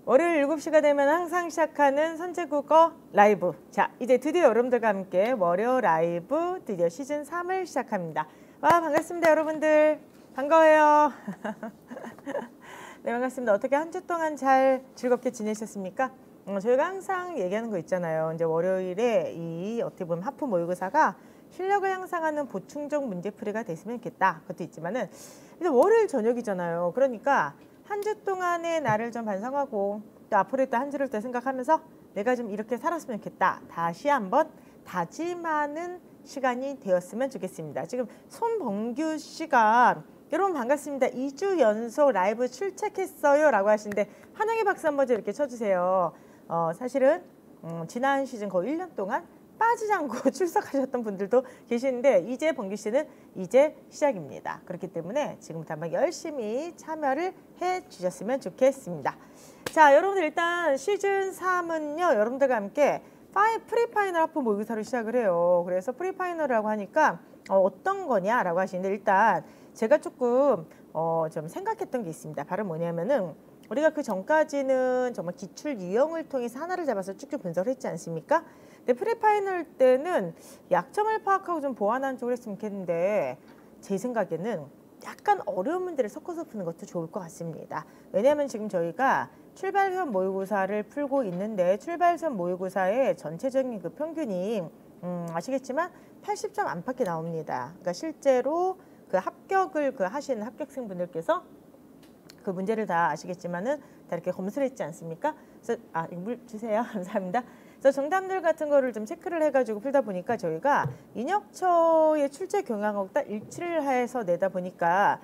월요일 7시가 되면 항상 시작하는 선제국어 라이브. 자, 이제 드디어 여러분들과 함께 월요 라이브 드디어 시즌 3을 시작합니다. 와, 반갑습니다, 여러분들. 반가워요. 네, 반갑습니다. 어떻게 한 주 동안 잘 즐겁게 지내셨습니까? 저희가 항상 얘기하는 거 있잖아요. 이제 월요일에 이 어떻게 보면 하프 모의고사가 실력을 향상하는 보충적 문제풀이가 됐으면 좋겠다. 그것도 있지만은 이제 월요일 저녁이잖아요. 그러니까 한 주 동안의 나를 좀 반성하고 또 앞으로 또 한 주를 또 생각하면서 내가 좀 이렇게 살았으면 좋겠다. 다시 한번 다짐하는 시간이 되었으면 좋겠습니다. 지금 손범규 씨가 여러분 반갑습니다. 2주 연속 라이브 출첵했어요 라고 하시는데 환영의 박수 한번 이렇게 쳐주세요. 사실은 지난 시즌 거의 1년 동안 빠지지 않고 출석하셨던 분들도 계시는데 이제 범규 씨는 이제 시작입니다. 그렇기 때문에 지금부터 한번 열심히 참여를 해주셨으면 좋겠습니다. 자, 여러분들 일단 시즌 3은요. 여러분들과 함께 프리파이널 하프 모의고사로 시작을 해요. 그래서 프리파이널이라고 하니까 어떤 거냐라고 하시는데 일단 제가 조금 좀 생각했던 게 있습니다. 바로 뭐냐면은 우리가 그 전까지는 정말 기출 유형을 통해서 하나를 잡아서 쭉쭉 분석을 했지 않습니까? 근데 프리파이널 때는 약점을 파악하고 좀 보완하는 쪽을 했으면 좋겠는데 제 생각에는 약간 어려운 문제를 섞어서 푸는 것도 좋을 것 같습니다. 왜냐하면 지금 저희가 출발선 모의고사를 풀고 있는데 출발선 모의고사의 전체적인 그 평균이 아시겠지만 80점 안팎이 나옵니다. 그러니까 실제로 그 합격을 하시는 합격생분들께서 그 문제를 다 아시겠지만은 다 이렇게 검수를 했지 않습니까? 그래서 물 주세요. 감사합니다. 그래서 정답들 같은 거를 좀 체크를 해가지고 풀다 보니까 저희가 인혁처의 출제 경향하고 딱 일치를 해서 내다 보니까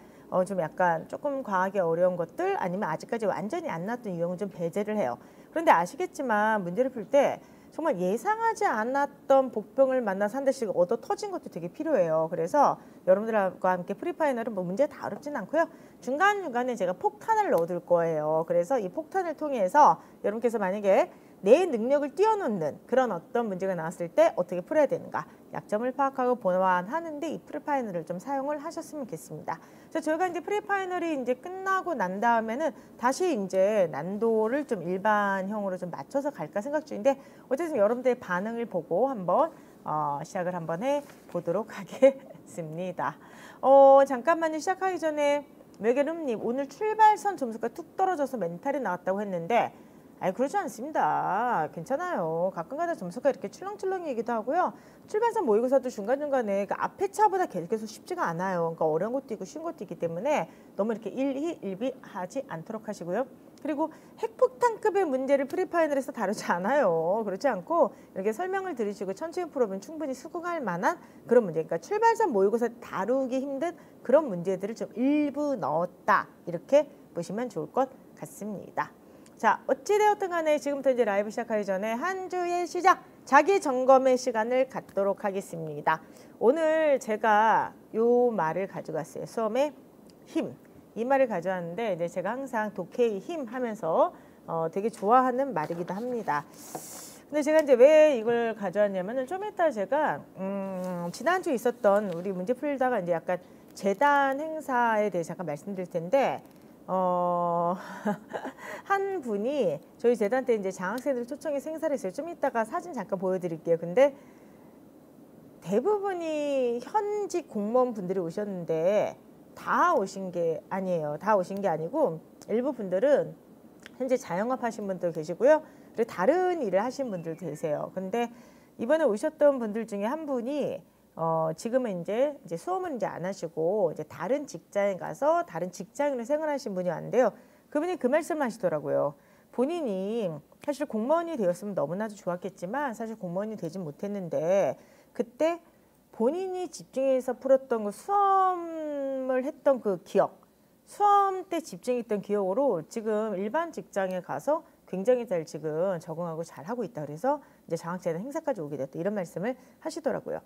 좀 약간 조금 과하게 어려운 것들 아니면 아직까지 완전히 안 나왔던 유형은 좀 배제를 해요. 그런데 아시겠지만 문제를 풀 때 정말 예상하지 않았던 복병을 만나서 한 대씩 얻어 터진 것도 되게 필요해요. 그래서 여러분들과 함께 프리파이널은 뭐 문제 다 어렵진 않고요. 중간중간에 제가 폭탄을 넣어둘 거예요. 그래서 이 폭탄을 통해서 여러분께서 만약에 내 능력을 뛰어넘는 그런 어떤 문제가 나왔을 때 어떻게 풀어야 되는가 약점을 파악하고 보완하는데 이 프리파이널을 좀 사용을 하셨으면 좋겠습니다. 그래서 저희가 이제 프리파이널이 이제 끝나고 난 다음에는 다시 이제 난도를 좀 일반형으로 좀 맞춰서 갈까 생각 중인데 어쨌든 여러분들의 반응을 보고 한번 시작을 한번 해 보도록 하겠습니다. 잠깐만요. 시작하기 전에 외계름님 오늘 출발선 점수가 툭 떨어져서 멘탈이 나왔다고 했는데 그렇지 않습니다. 괜찮아요. 가끔가다 점수가 이렇게 출렁출렁이기도 하고요. 출발선 모의고사도 중간중간에 그 앞에 차보다 계속해서 쉽지가 않아요. 그러니까 어려운 것도 있고 쉬운 것도 있기 때문에 너무 이렇게 일희일비하지 않도록 하시고요. 그리고 핵폭탄급의 문제를 프리파이널에서 다루지 않아요. 그렇지 않고 이렇게 설명을 들으시고 천천히 풀어보면 충분히 수긍할 만한 그런 문제. 그러니까 출발선 모의고사 다루기 힘든 그런 문제들을 좀 일부 넣었다. 이렇게 보시면 좋을 것 같습니다. 자, 어찌되었든 간에 지금부터 이제 라이브 시작하기 전에 한 주의 시작, 자기 점검의 시간을 갖도록 하겠습니다. 오늘 제가 요 말을 가져갔어요. 수험의 힘. 이 말을 가져왔는데 이제 제가 항상 독해의 힘 하면서 되게 좋아하는 말이기도 합니다. 근데 제가 이제 왜 이걸 가져왔냐면은 좀 이따 제가 지난주에 있었던 우리 문제 풀다가 이제 약간 재단 행사에 대해서 잠깐 말씀드릴 텐데 한 분이 저희 재단 때 이제 장학생들 초청해서 행사를 했어요. 좀 이따가 사진 잠깐 보여드릴게요. 근데 대부분이 현직 공무원분들이 오셨는데 다 오신 게 아니에요. 다 오신 게 아니고 일부 분들은 현재 자영업 하신 분들 계시고요. 그리고 다른 일을 하신 분들 계세요. 근데 이번에 오셨던 분들 중에 한 분이 지금은 이제 수험은 이제 안 하시고 이제 다른 직장에 가서 다른 직장인으로 생활하신 분이 왔는데요. 그분이 그 말씀을 하시더라고요. 본인이 사실 공무원이 되었으면 너무나도 좋았겠지만 사실 공무원이 되진 못했는데 그때 본인이 집중해서 풀었던 그 수험을 했던 그 기억, 수험 때 집중했던 기억으로 지금 일반 직장에 가서 굉장히 잘 지금 적응하고 잘 하고 있다. 그래서 이제 장학재단 행사까지 오게 됐다. 이런 말씀을 하시더라고요.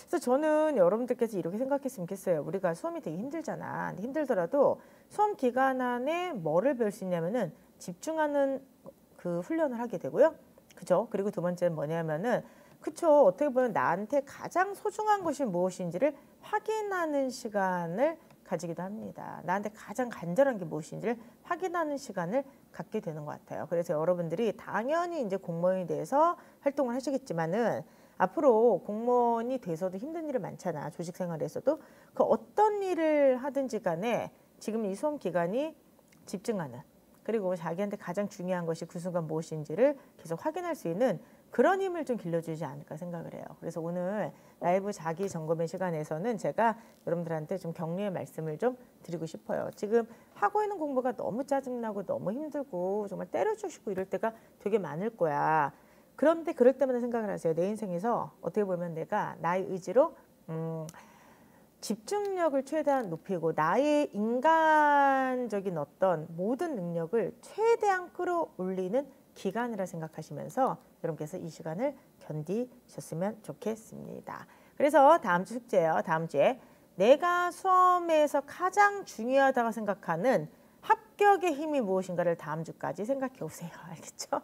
그래서 저는 여러분들께서 이렇게 생각했으면 좋겠어요. 우리가 수험이 되게 힘들잖아. 근데 힘들더라도 수험 기간 안에 뭐를 배울 수 있냐면은 집중하는 그 훈련을 하게 되고요. 그죠? 그리고 두 번째는 뭐냐면은 그쵸. 어떻게 보면 나한테 가장 소중한 것이 무엇인지를 확인하는 시간을 가지기도 합니다. 나한테 가장 간절한 게 무엇인지를 확인하는 시간을 갖게 되는 것 같아요. 그래서 여러분들이 당연히 이제 공무원이 돼서 활동을 하시겠지만은 앞으로 공무원이 돼서도 힘든 일이 많잖아. 조직 생활에서도. 그 어떤 일을 하든지 간에 지금 이 수험 기간이 집중하는 그리고 자기한테 가장 중요한 것이 그 순간 무엇인지를 계속 확인할 수 있는 그런 힘을 좀 길러주지 않을까 생각을 해요. 그래서 오늘 라이브 자기 점검의 시간에서는 제가 여러분들한테 좀 격려의 말씀을 좀 드리고 싶어요. 지금 하고 있는 공부가 너무 짜증나고 너무 힘들고 정말 때려주시고 이럴 때가 되게 많을 거야. 그런데 그럴 때마다 생각을 하세요. 내 인생에서 어떻게 보면 내가 나의 의지로 집중력을 최대한 높이고 나의 인간적인 어떤 모든 능력을 최대한 끌어올리는 기간이라 생각하시면서 여러분께서 이 시간을 견디셨으면 좋겠습니다. 그래서 다음 주 숙제예요. 다음 주에 내가 수험에서 가장 중요하다고 생각하는 합격의 힘이 무엇인가를 다음 주까지 생각해 오세요. 알겠죠?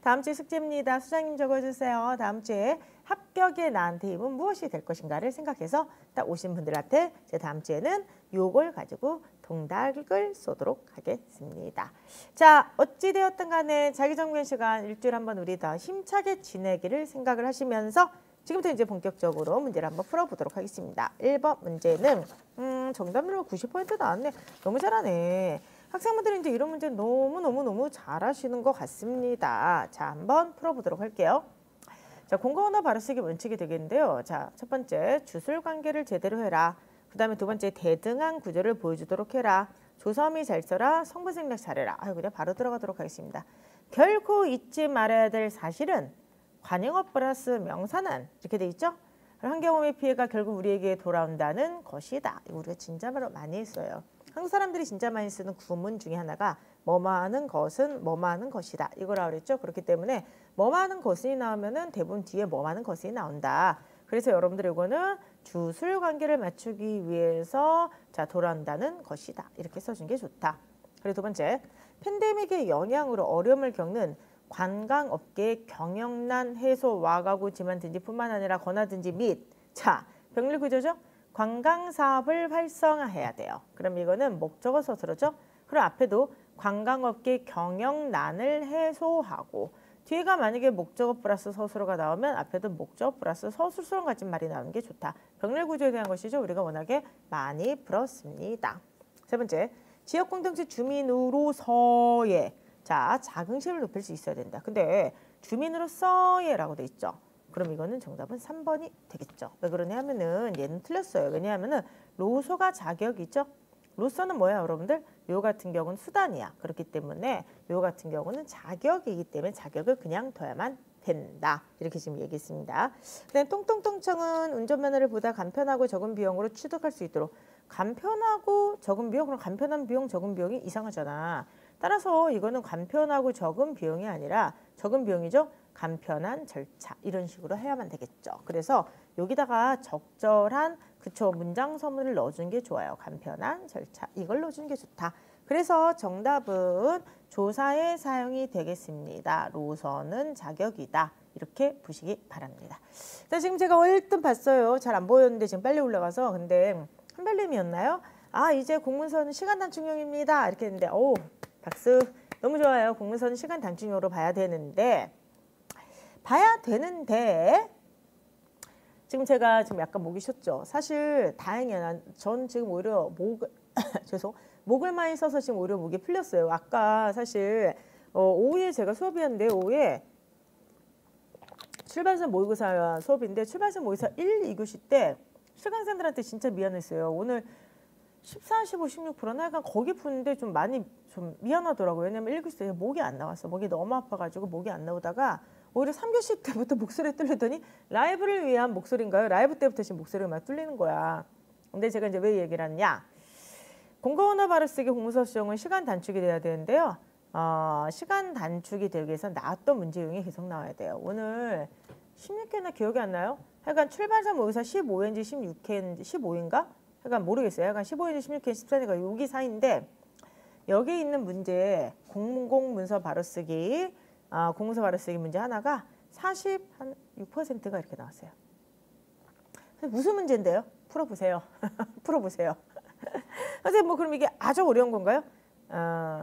다음 주 숙제입니다. 수장님 적어주세요. 다음 주에 합격의 나한테 힘은 무엇이 될 것인가를 생각해서 딱 오신 분들한테 제 다음 주에는 요걸 가지고 동닭을 쏘도록 하겠습니다. 자, 어찌되었든 간에 자기정비의 시간 일주일에 한 번 우리 더 힘차게 지내기를 생각을 하시면서 지금부터 이제 본격적으로 문제를 한번 풀어보도록 하겠습니다. 1번 문제는 정답률로 90% 나왔네. 너무 잘하네. 학생분들이 이제 이런 문제 너무 잘하시는 것 같습니다. 자, 한번 풀어보도록 할게요. 자, 공과 언어 바로쓰기 원칙이 되겠는데요. 자, 첫 번째 주술 관계를 제대로 해라. 그 다음에 두 번째 대등한 구조를 보여주도록 해라. 조섬이 잘 써라. 성분 생략 잘해라. 그냥 바로 들어가도록 하겠습니다. 결코 잊지 말아야 될 사실은 관용어 플러스 명사는 이렇게 돼 있죠. 환경오염의 피해가 결국 우리에게 돌아온다는 것이다. 이거 우리가 진짜 많이 했어요. 한국 사람들이 진짜 많이 쓰는 구문 중에 하나가 뭐뭐하는 것은 뭐뭐하는 것이다. 이거라 그랬죠. 그렇기 때문에 뭐뭐하는 것이 나오면은 대부분 뒤에 뭐뭐하는 것이 나온다. 그래서 여러분들 이거는 주술 관계를 맞추기 위해서 자 돌아온다는 것이다. 이렇게 써준 게 좋다. 그리고 두 번째, 팬데믹의 영향으로 어려움을 겪는 관광업계의 경영난 해소 와가구 지만 등지뿐만 아니라 권하든지 및 자 병렬 구조죠. 관광사업을 활성화해야 돼요. 그럼 이거는 목적어 서술어죠. 그럼 앞에도 관광업계 경영난을 해소하고 뒤에가 만약에 목적어 플러스 서술어가 나오면 앞에도 목적어 플러스 서술수랑 같은 말이 나오는 게 좋다. 병렬 구조에 대한 것이죠. 우리가 워낙에 많이 풀었습니다. 세 번째, 지역 공동체 주민으로서의 자 자긍심을 높일 수 있어야 된다. 근데 주민으로서의라고 돼 있죠. 그럼 이거는 정답은 3번이 되겠죠. 왜 그러냐 하면은 얘는 틀렸어요. 왜냐하면은 로소가 자격이죠. 로서는 뭐야 여러분들? 요 같은 경우는 수단이야. 그렇기 때문에 요 같은 경우는 자격이기 때문에 자격을 그냥 둬야만 된다. 이렇게 지금 얘기했습니다. 그다음에 똥똥똥청은 운전면허를 보다 간편하고 적은 비용으로 취득할 수 있도록 간편하고 적은 비용? 그럼 간편한 비용, 적은 비용이 이상하잖아. 따라서 이거는 간편하고 적은 비용이 아니라 적은 비용이죠. 간편한 절차 이런 식으로 해야만 되겠죠. 그래서 여기다가 적절한 그쵸 문장 서문을 넣어준 게 좋아요. 간편한 절차 이걸 넣어준 게 좋다. 그래서 정답은 조사에 사용이 되겠습니다. 로서는 자격이다. 이렇게 보시기 바랍니다. 자, 지금 제가 얼뜻 봤어요. 잘 안 보였는데 지금 빨리 올라가서 근데 한별님이었나요? 아 이제 공문서는 시간 단축용입니다. 이렇게 했는데 오 박수 너무 좋아요. 공문서는 시간 단축용으로 봐야 되는데 지금 제가 지금 약간 목이 쉬었죠. 사실 다행이야. 전 지금 오히려 목을 많이 써서 지금 오히려 목이 풀렸어요. 아까 사실 오후에 제가 수업이었는데 오후에 출발선 모의고사 수업인데 출발선 모의고사 1, 2교시 때 수강생들한테 진짜 미안했어요. 오늘 14, 15, 16%나 약간 거기 푸는데 좀 많이 좀 미안하더라고요. 왜냐면 1교시 때 목이 안 나왔어. 목이 너무 아파가지고 목이 안 나오다가 오히려 3교시 때부터 목소리 뚫리더니 라이브를 위한 목소리인가요? 라이브 때부터 지금 목소리가 막 뚫리는 거야. 근데 제가 이제 왜 얘기를 하냐. 공과 언어 바로쓰기 공문서 수정은 시간 단축이 돼야 되는데요. 시간 단축이 되기 위해서 나왔던 문제 유형이 계속 나와야 돼요. 오늘 16회나 기억이 안 나요? 하여간 출발선 모의고사 15회인지 16회인지 15인가? 하여간 모르겠어요. 하여간 15회인지 16회, 14회가 여기 사이인데 여기 있는 문제 공문서 바로쓰기 공문서 바로쓰기 문제 하나가 46%가 이렇게 나왔어요. 무슨 문제인데요? 풀어보세요. 풀어보세요. 선생님 뭐 그럼 이게 아주 어려운 건가요?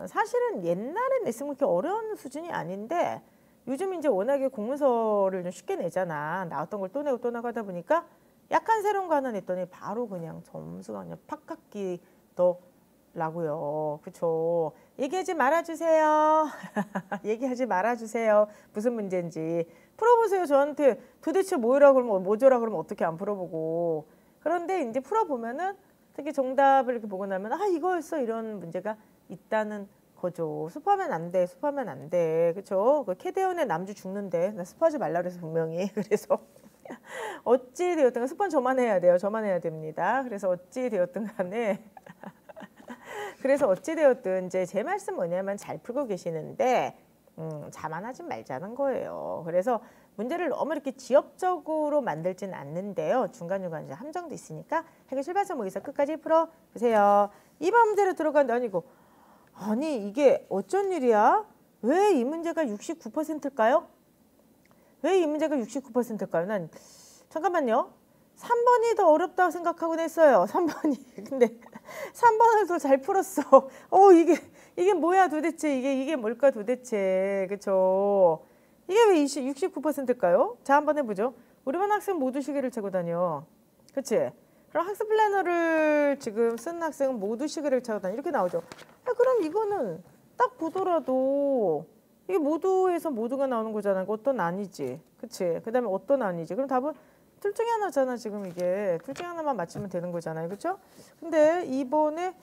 사실은 옛날에 냈으면 그렇게 어려운 수준이 아닌데 요즘 이제 워낙에 공문서를 좀 쉽게 내잖아. 나왔던 걸 또 내고 또 나가다 보니까 약간 새로운 거 하나 냈더니 바로 그냥 점수가 그냥 팍 깎이더라고요. 그쵸? 얘기하지 말아주세요. 얘기하지 말아주세요. 무슨 문제인지. 풀어보세요. 저한테 도대체 뭐라 그러면 뭐죠라 그러면 어떻게 안 풀어보고. 그런데 이제 풀어보면은 특히 정답을 이렇게 보고 나면 이거였어 이런 문제가 있다는 거죠. 습하면 안 돼. 습하면 안 돼. 그렇죠? 그 캐대언의 남주 죽는데 나 습하지 말라 그래서 분명히. 그래서 어찌 되었든 습한 저만 해야 돼요. 저만 해야 됩니다. 그래서 어찌 되었든 간에 그래서 어찌 되었든 이제 제 말씀 뭐냐면 잘 풀고 계시는데 자만하지 말자는 거예요. 그래서 문제를 너무 이렇게 지엽적으로 만들지는 않는데요. 중간중간 이제 함정도 있으니까 해결 출발선 모의고사 끝까지 풀어보세요. 2번 문제로 들어간다. 아니 이게 어쩐 일이야? 왜 이 문제가 69%일까요? 왜 이 문제가 69%일까요? 난 잠깐만요. 3번이 더 어렵다고 생각하곤 했어요. 3번이. 근데 3번을 더 잘 풀었어. 이게 뭐야 도대체. 이게 뭘까 도대체. 그쵸? 이게 왜 69%일까요? 자, 한번 해보죠. 우리 반 학생 모두 시계를 차고 다녀. 그치? 그럼 학습 플래너를 지금 쓰는 학생은 모두 시계를 차고 다녀. 이렇게 나오죠. 그럼 이거는 딱 보더라도 이게 모두에서 모두가 나오는 거잖아. 어떤 아니지. 그치? 그 다음에 어떤 아니지. 그럼 답은 둘 중에 하나잖아. 지금 이게. 둘 중에 하나만 맞추면 되는 거잖아요. 그렇죠? 근데 이번에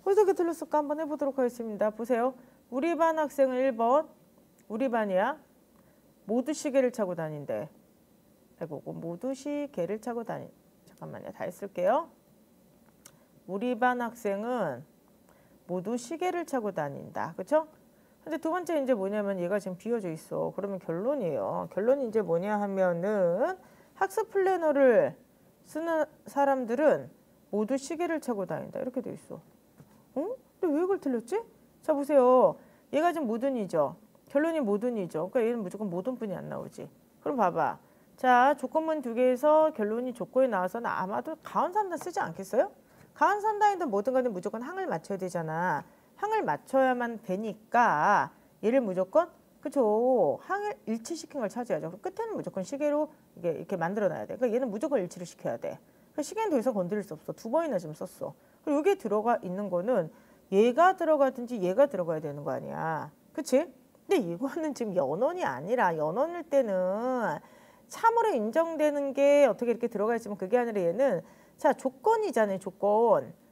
어떻게 틀렸을까 한번 해보도록 하겠습니다. 보세요. 우리 반 학생은 1번. 우리 반이야. 모두 시계를 차고 다닌대. 해보고 모두 시계를 차고 잠깐만요. 다 했을게요. 우리 반 학생은 모두 시계를 차고 다닌다. 그렇죠? 근데 두 번째 이제 뭐냐면 얘가 지금 비어져 있어. 그러면 결론이에요. 결론이 이제 뭐냐 하면은 학습 플래너를 쓰는 사람들은 모두 시계를 차고 다닌다. 이렇게 돼 있어. 근데 왜 이걸 틀렸지? 자 보세요. 얘가 지금 모든이죠. 결론이 모든이죠. 그러니까 얘는 무조건 모든뿐이 안 나오지. 그럼 봐봐. 자 조건문 두 개에서 결론이 조건이 나와서는 아마도 가운산단 쓰지 않겠어요? 가운산단이든 뭐든 간에 무조건 항을 맞춰야 되잖아. 항을 맞춰야만 되니까 얘를 무조건 그쵸. 항을 일치시킨 걸 찾아야죠. 끝에는 무조건 시계로 이렇게 만들어놔야 돼. 그러니까 얘는 무조건 일치를 시켜야 돼. 그러니까 시계는 더 이상 건드릴 수 없어. 2번이나 지금 썼어. 그리고 여기에 들어가 있는 거는 얘가 들어가든지 얘가 들어가야 되는 거 아니야. 그치? 근데 이거는 지금 연원이 아니라 연원일 때는 참으로 인정되는 게 어떻게 이렇게 들어가 있지만 그게 아니라 얘는 자 조건이잖아요.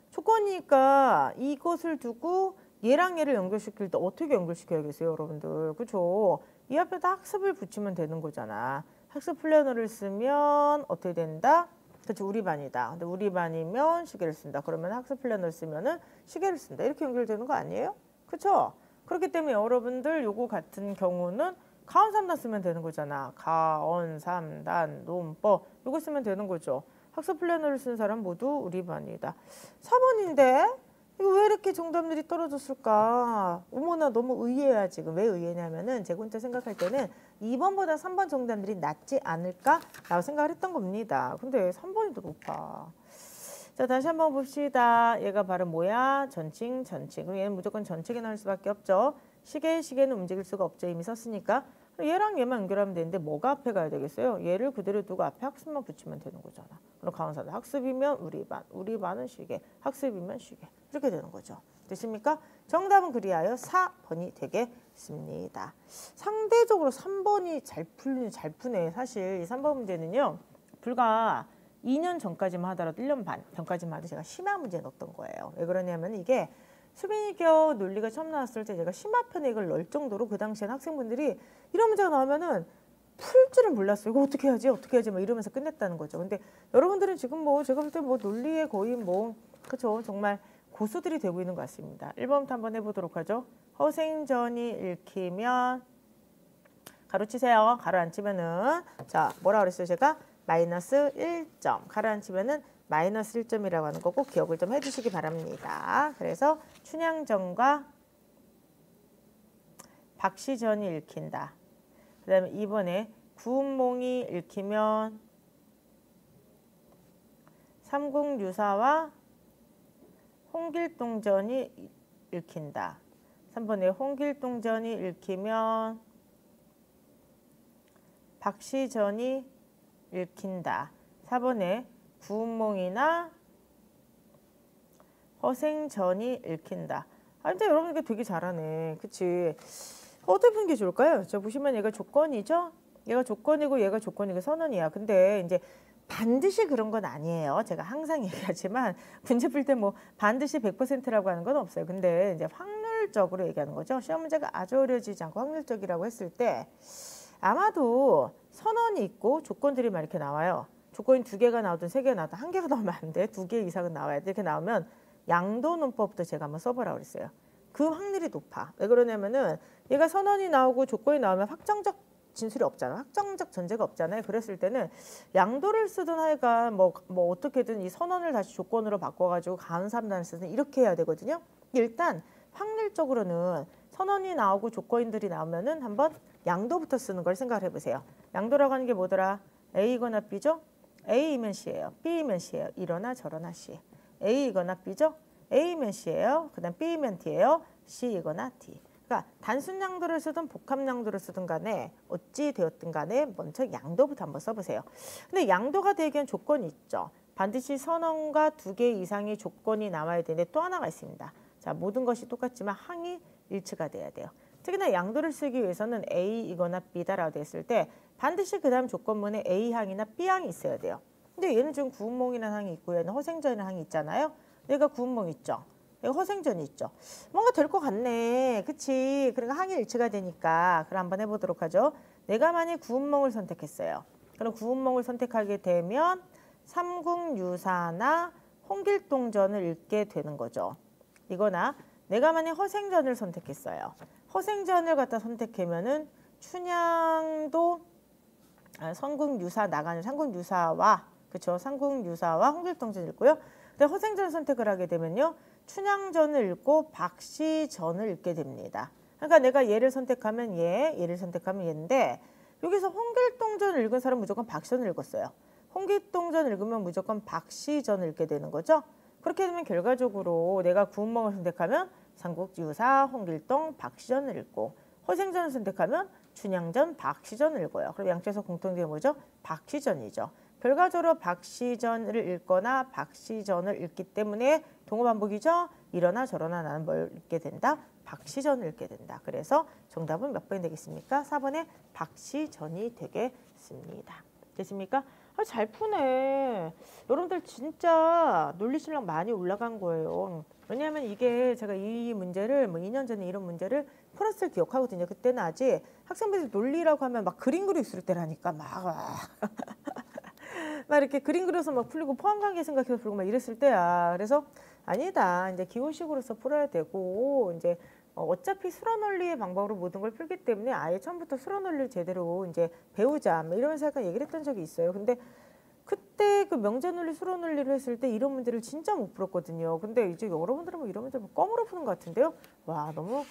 조건이니까 이것을 두고 얘랑 얘를 연결시킬 때 어떻게 연결시켜야겠어요 여러분들. 그렇죠? 이 앞에다 학습을 붙이면 되는 거잖아. 학습 플래너를 쓰면 어떻게 된다? 그렇죠. 우리 반이다. 근데 우리 반이면 시계를 쓴다. 그러면 학습 플래너를 쓰면은 시계를 쓴다. 이렇게 연결되는 거 아니에요? 그렇죠? 그렇기 때문에 여러분들 요거 같은 경우는 가언 3단 쓰면 되는 거잖아. 가언 3단 논법 요거 쓰면 되는 거죠. 학습 플래너를 쓴 사람 모두 우리 반이다. 4번인데 이거 왜 이렇게 정답률이 떨어졌을까? 어머나 너무 의외야 지금. 왜 의외냐면은 제가 혼자 생각할 때는 2번보다 3번 정답률이 낮지 않을까라고 생각을 했던 겁니다. 근데 3번이 더 높아. 자 다시 한번 봅시다. 얘가 바로 뭐야? 전칭. 그럼 얘는 무조건 전칭이 나올 수밖에 없죠. 시계는 움직일 수가 없죠. 이미 썼으니까. 얘랑 얘만 연결하면 되는데 뭐가 앞에 가야 되겠어요? 얘를 그대로 두고 앞에 학습만 붙이면 되는 거잖아. 그럼 강사도 학습이면 우리 반, 우리 반은 쉬게, 학습이면 쉬게 이렇게 되는 거죠. 되십니까? 정답은 그리하여 4번이 되겠습니다. 상대적으로 3번이 잘 푸네. 사실 이 3번 문제는요. 불과 2년 전까지만 하더라도 1년 반 전까지만 하도 제가 심화 문제 넣었던 거예요. 왜 그러냐면 이게 수빈이겨 논리가 처음 나왔을 때 제가 심화편에 이걸 넣을 정도로 그 당시엔 학생분들이 이런 문제가 나오면은 풀 줄은 몰랐어요. 이거 어떻게 해야지 어떻게 해야지 막 이러면서 끝냈다는 거죠. 근데 여러분들은 지금 뭐 제가 볼 때 뭐 논리에 거의 뭐 그쵸 정말 고수들이 되고 있는 것 같습니다. 1번부터 한번 해보도록 하죠. 허생전이 읽히면 가로 치세요. 가로 안 치면은 자 뭐라 그랬어요 제가? 마이너스 1점. 가로 안 치면은 마이너스 1점이라고 하는 거고 기억을 좀 해주시기 바랍니다. 그래서 춘향전과 박시전이 읽힌다. 그 다음에 2번에 구운몽이 읽히면 삼국유사와 홍길동전이 읽힌다. 3번에 홍길동전이 읽히면 박시전이 읽힌다. 4번에 구운몽이나 허생전이 읽힌다. 아, 근데 여러분 이게 되게 잘하네. 그치? 어떻게 푸는 게 좋을까요? 저 보시면 얘가 조건이죠? 얘가 조건이고 얘가 조건이고 선언이야. 근데 이제 반드시 그런 건 아니에요. 제가 항상 얘기하지만 문제 풀 때 뭐 반드시 100%라고 하는 건 없어요. 근데 이제 확률적으로 얘기하는 거죠. 시험 문제가 아주 어려워지지 않고 확률적이라고 했을 때 아마도 선언이 있고 조건들이 막 이렇게 나와요. 조건이 2개가 나오든 3개가 나오든 1개가 나오면 안 돼. 2개 이상은 나와야 돼. 이렇게 나오면 양도논법부터 제가 한번 써보라고 그랬어요. 그 확률이 높아. 왜 그러냐면은 얘가 선언이 나오고 조건이 나오면 확정적 진술이 없잖아. 확정적 전제가 없잖아요. 그랬을 때는 양도를 쓰든 하여간 뭐 어떻게든 이 선언을 다시 조건으로 바꿔가지고 가운삼단을 쓰든 이렇게 해야 되거든요. 일단 확률적으로는 선언이 나오고 조건들이 나오면은 한번 양도부터 쓰는 걸 생각을 해보세요. 양도라고 하는 게 뭐더라? A거나 B죠? A이면 C예요. B이면 C예요. 이러나 저러나 C. A이거나 B죠? A면 C예요. 그 다음 B면 D예요. C이거나 D. 그러니까 단순 양도를 쓰든 복합 양도를 쓰든 간에 어찌 되었든 간에 먼저 양도부터 한번 써보세요. 근데 양도가 되기 위한 조건이 있죠. 반드시 선언과 2개 이상의 조건이 나와야 되는데 또 하나가 있습니다. 자, 모든 것이 똑같지만 항이 일치가 돼야 돼요. 특히나 양도를 쓰기 위해서는 A이거나 B다라고 됐을 때 반드시 그 다음 조건문에 A항이나 B항이 있어야 돼요. 근데 얘는 지금 구운몽이라는 항이 있고 얘는 허생전이라는 항이 있잖아요. 얘가 구운몽 있죠. 얘가 허생전이 있죠. 뭔가 될 것 같네. 그치? 그러니까 항이 일치가 되니까 그럼 한번 해보도록 하죠. 내가 만약 구운몽을 선택했어요. 그럼 구운몽을 선택하게 되면 삼국유사나 홍길동전을 읽게 되는 거죠. 이거나 내가 만약 허생전을 선택했어요. 허생전을 갖다 선택하면은 춘향도 삼국유사 나가는 삼국유사와 그쵸? 삼국유사와 홍길동전 읽고요. 근데 허생전을 선택을 하게 되면요. 춘향전을 읽고 박시전을 읽게 됩니다. 그러니까 내가 얘를 선택하면 얘를 선택하면 얘인데 여기서 홍길동전을 읽은 사람은 무조건 박시전을 읽었어요. 홍길동전을 읽으면 무조건 박시전을 읽게 되는 거죠. 그렇게 되면 결과적으로 내가 구운몽을 선택하면 삼국유사, 홍길동, 박시전을 읽고 허생전을 선택하면 춘향전, 박시전을 읽어요. 그럼 양쪽에서 공통된 게 뭐죠? 박시전이죠. 결과적으로 박시전을 읽거나 박시전을 읽기 때문에 동어반복이죠. 이러나 저러나 나는 뭘 읽게 된다? 박시전을 읽게 된다. 그래서 정답은 몇 번이 되겠습니까? 4번에 박시전이 되겠습니다. 됐습니까? 아, 잘 푸네. 여러분들 진짜 논리 실력 많이 올라간 거예요. 왜냐하면 이게 제가 이 문제를 뭐 2년 전에 이런 문제를 풀었을 기억하거든요. 그때는 아직 학생들이 논리라고 하면 막 그림 그리고 있을 때라니까 막 이렇게 그림 그려서 막 풀리고 포함관계 생각해서 풀고 막 이랬을 때야. 그래서 아니다. 이제 기호식으로서 풀어야 되고 이제 어차피 수론 원리의 방법으로 모든 걸 풀기 때문에 아예 처음부터 수론 원리를 제대로 이제 배우자 뭐 이러면서 약간 얘기를 했던 적이 있어요. 근데 그때 그 명제논리, 수론 원리를 했을 때 이런 문제를 진짜 못 풀었거든요. 근데 이제 여러분들은 뭐 이런 문제 뭐 껌으로 푸는 것 같은데요. 와, 너무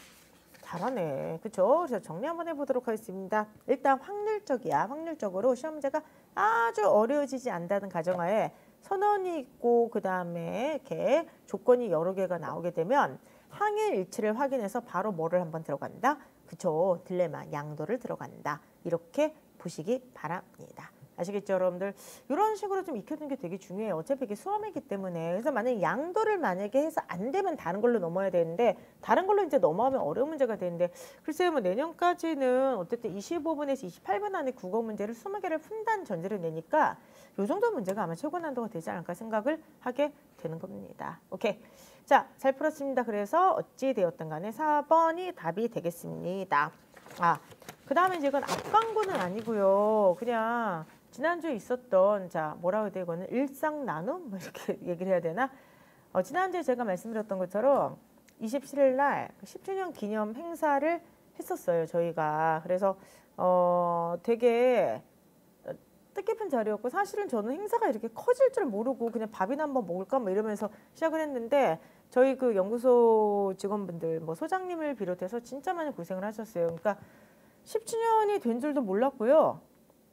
잘하네. 그렇죠? 그래서 정리 한번 해보도록 하겠습니다. 일단 확률적이야. 확률적으로 시험 문제가 아주 어려워지지 않다는 가정하에 선언이 있고 그 다음에 이렇게 조건이 여러 개가 나오게 되면 항의 일치를 확인해서 바로 뭐를 한번 들어간다? 그쵸? 딜레마, 양도를 들어간다. 이렇게 보시기 바랍니다. 아시겠죠, 여러분들? 이런 식으로 좀 익혀두는 게 되게 중요해요. 어차피 이게 수험이기 때문에. 그래서 만약에 양도를 만약에 해서 안 되면 다른 걸로 넘어야 되는데, 다른 걸로 이제 넘어가면 어려운 문제가 되는데, 글쎄요, 뭐 내년까지는 어쨌든 25분에서 28분 안에 국어 문제를 20개를 푼다는 전제를 내니까, 요 정도 문제가 아마 최고 난도가 되지 않을까 생각을 하게 되는 겁니다. 오케이. 자, 잘 풀었습니다. 그래서 어찌 되었든 간에 4번이 답이 되겠습니다. 그 다음에 이제 이건 앞광고는 아니고요. 그냥 지난주에 있었던, 자, 뭐라고 해야 돼, 이거는 일상 나눔? 뭐 이렇게 얘기를 해야 되나? 지난주에 제가 말씀드렸던 것처럼 27일 날 10주년 기념 행사를 했었어요, 저희가. 그래서, 되게 뜻깊은 자리였고, 사실은 저는 행사가 이렇게 커질 줄 모르고 그냥 밥이나 한번 먹을까 뭐 이러면서 시작을 했는데, 저희 그 연구소 직원분들, 뭐 소장님을 비롯해서 진짜 많이 고생을 하셨어요. 그러니까 10주년이 된 줄도 몰랐고요.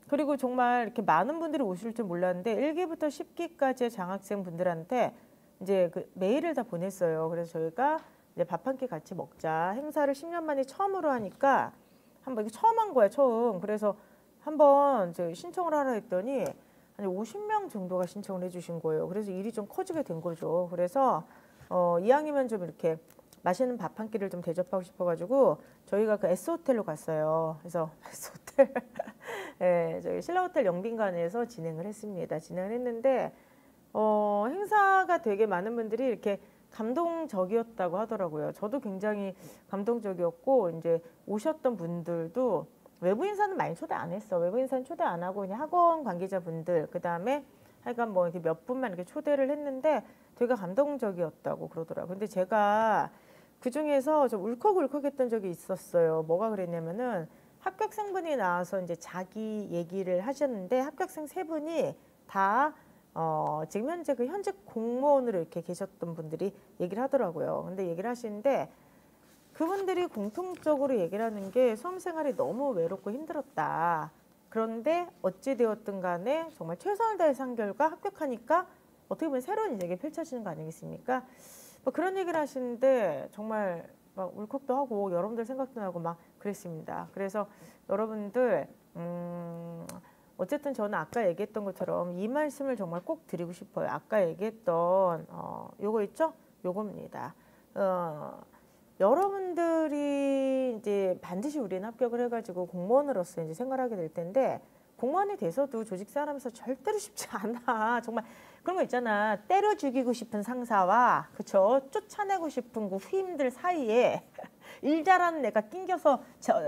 그리고 정말 이렇게 많은 분들이 오실 줄 몰랐는데 1기부터 10기까지의 장학생 분들한테 이제 그 메일을 다 보냈어요. 그래서 저희가 이제 밥 한 끼 같이 먹자. 행사를 10년 만에 처음으로 하니까 한번 이게 처음 한 거야, 처음. 그래서 한번 저 신청을 하라 했더니 한 50명 정도가 신청을 해주신 거예요. 그래서 일이 좀 커지게 된 거죠. 그래서 이왕이면 좀 이렇게 맛있는 밥 한 끼를 좀 대접하고 싶어가지고 저희가 그 S호텔로 갔어요. 그래서 S호텔, 네, 저희 신라호텔 영빈관에서 진행을 했습니다. 진행을 했는데 행사가 되게 많은 분들이 이렇게 감동적이었다고 하더라고요. 저도 굉장히 감동적이었고, 이제 오셨던 분들도 외부 인사는 많이 초대 안 했어. 외부 인사는 초대 안 하고 그냥 학원 관계자분들, 그 다음에 하여간 뭐 이렇게 몇 분만 이렇게 초대를 했는데 되게 감동적이었다고 그러더라고요. 근데 제가 그 중에서 좀 울컥울컥했던 적이 있었어요. 뭐가 그랬냐면은 합격생분이 나와서 이제 자기 얘기를 하셨는데, 합격생 3분이 다 지금 현재 그 현직 공무원으로 이렇게 계셨던 분들이 얘기를 하더라고요. 근데 얘기를 하시는데 그분들이 공통적으로 얘기를 하는 게 수험생활이 너무 외롭고 힘들었다. 그런데 어찌되었든 간에 정말 최선을 다해서 한 결과 합격하니까 어떻게 보면 새로운 인생이 펼쳐지는 거 아니겠습니까? 뭐 그런 얘기를 하시는데 정말 막 울컥도 하고 여러분들 생각도 나고 막 그랬습니다. 그래서 여러분들 어쨌든 저는 아까 얘기했던 것처럼 이 말씀을 정말 꼭 드리고 싶어요. 아까 얘기했던 요거 있죠? 요겁니다. 여러분들이 이제 반드시 우리는 합격을 해가지고 공무원으로서 이제 생활하게 될 텐데, 공무원이 돼서도 조직 생활하면서 절대로 쉽지 않아. 정말 그런 거 있잖아. 때려 죽이고 싶은 상사와, 그쵸? 쫓아내고 싶은 그 후임들 사이에 일 잘하는 내가 낑겨서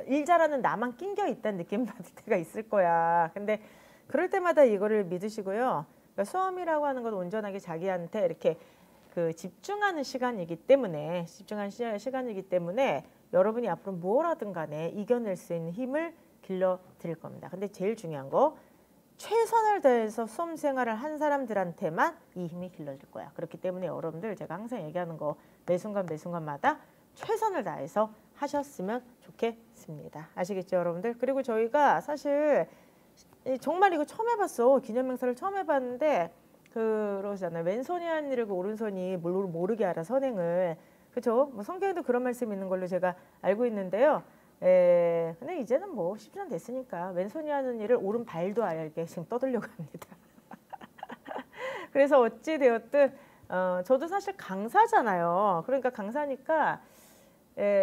일 잘하는 나만 낑겨 있다는 느낌 받을 때가 있을 거야. 근데 그럴 때마다 이거를 믿으시고요. 그러니까 수험이라고 하는 건 온전하게 자기한테 이렇게 그 집중하는 시간이기 때문에, 시간이기 때문에 여러분이 앞으로 뭘 하든 간에 이겨낼 수 있는 힘을 길러 드릴 겁니다. 근데 제일 중요한 거, 최선을 다해서 수험 생활을 한 사람들한테만 이 힘이 길러질 거야. 그렇기 때문에 여러분들 제가 항상 얘기하는 거 매 순간마다 최선을 다해서 하셨으면 좋겠습니다. 아시겠죠, 여러분들? 그리고 저희가 사실 정말 이거 처음 해봤어. 기념행사를 처음 해봤는데 그러잖아요. 왼손이 하는 일을 오른손이 모르게 알아, 선행을. 그렇죠? 뭐 성경에도 그런 말씀이 있는 걸로 제가 알고 있는데요. 근데 이제는 뭐 10년 됐으니까 왼손이 하는 일을 오른발도 알게 지금 떠들려고 합니다. 그래서 어찌 되었든 저도 사실 강사잖아요. 그러니까 강사니까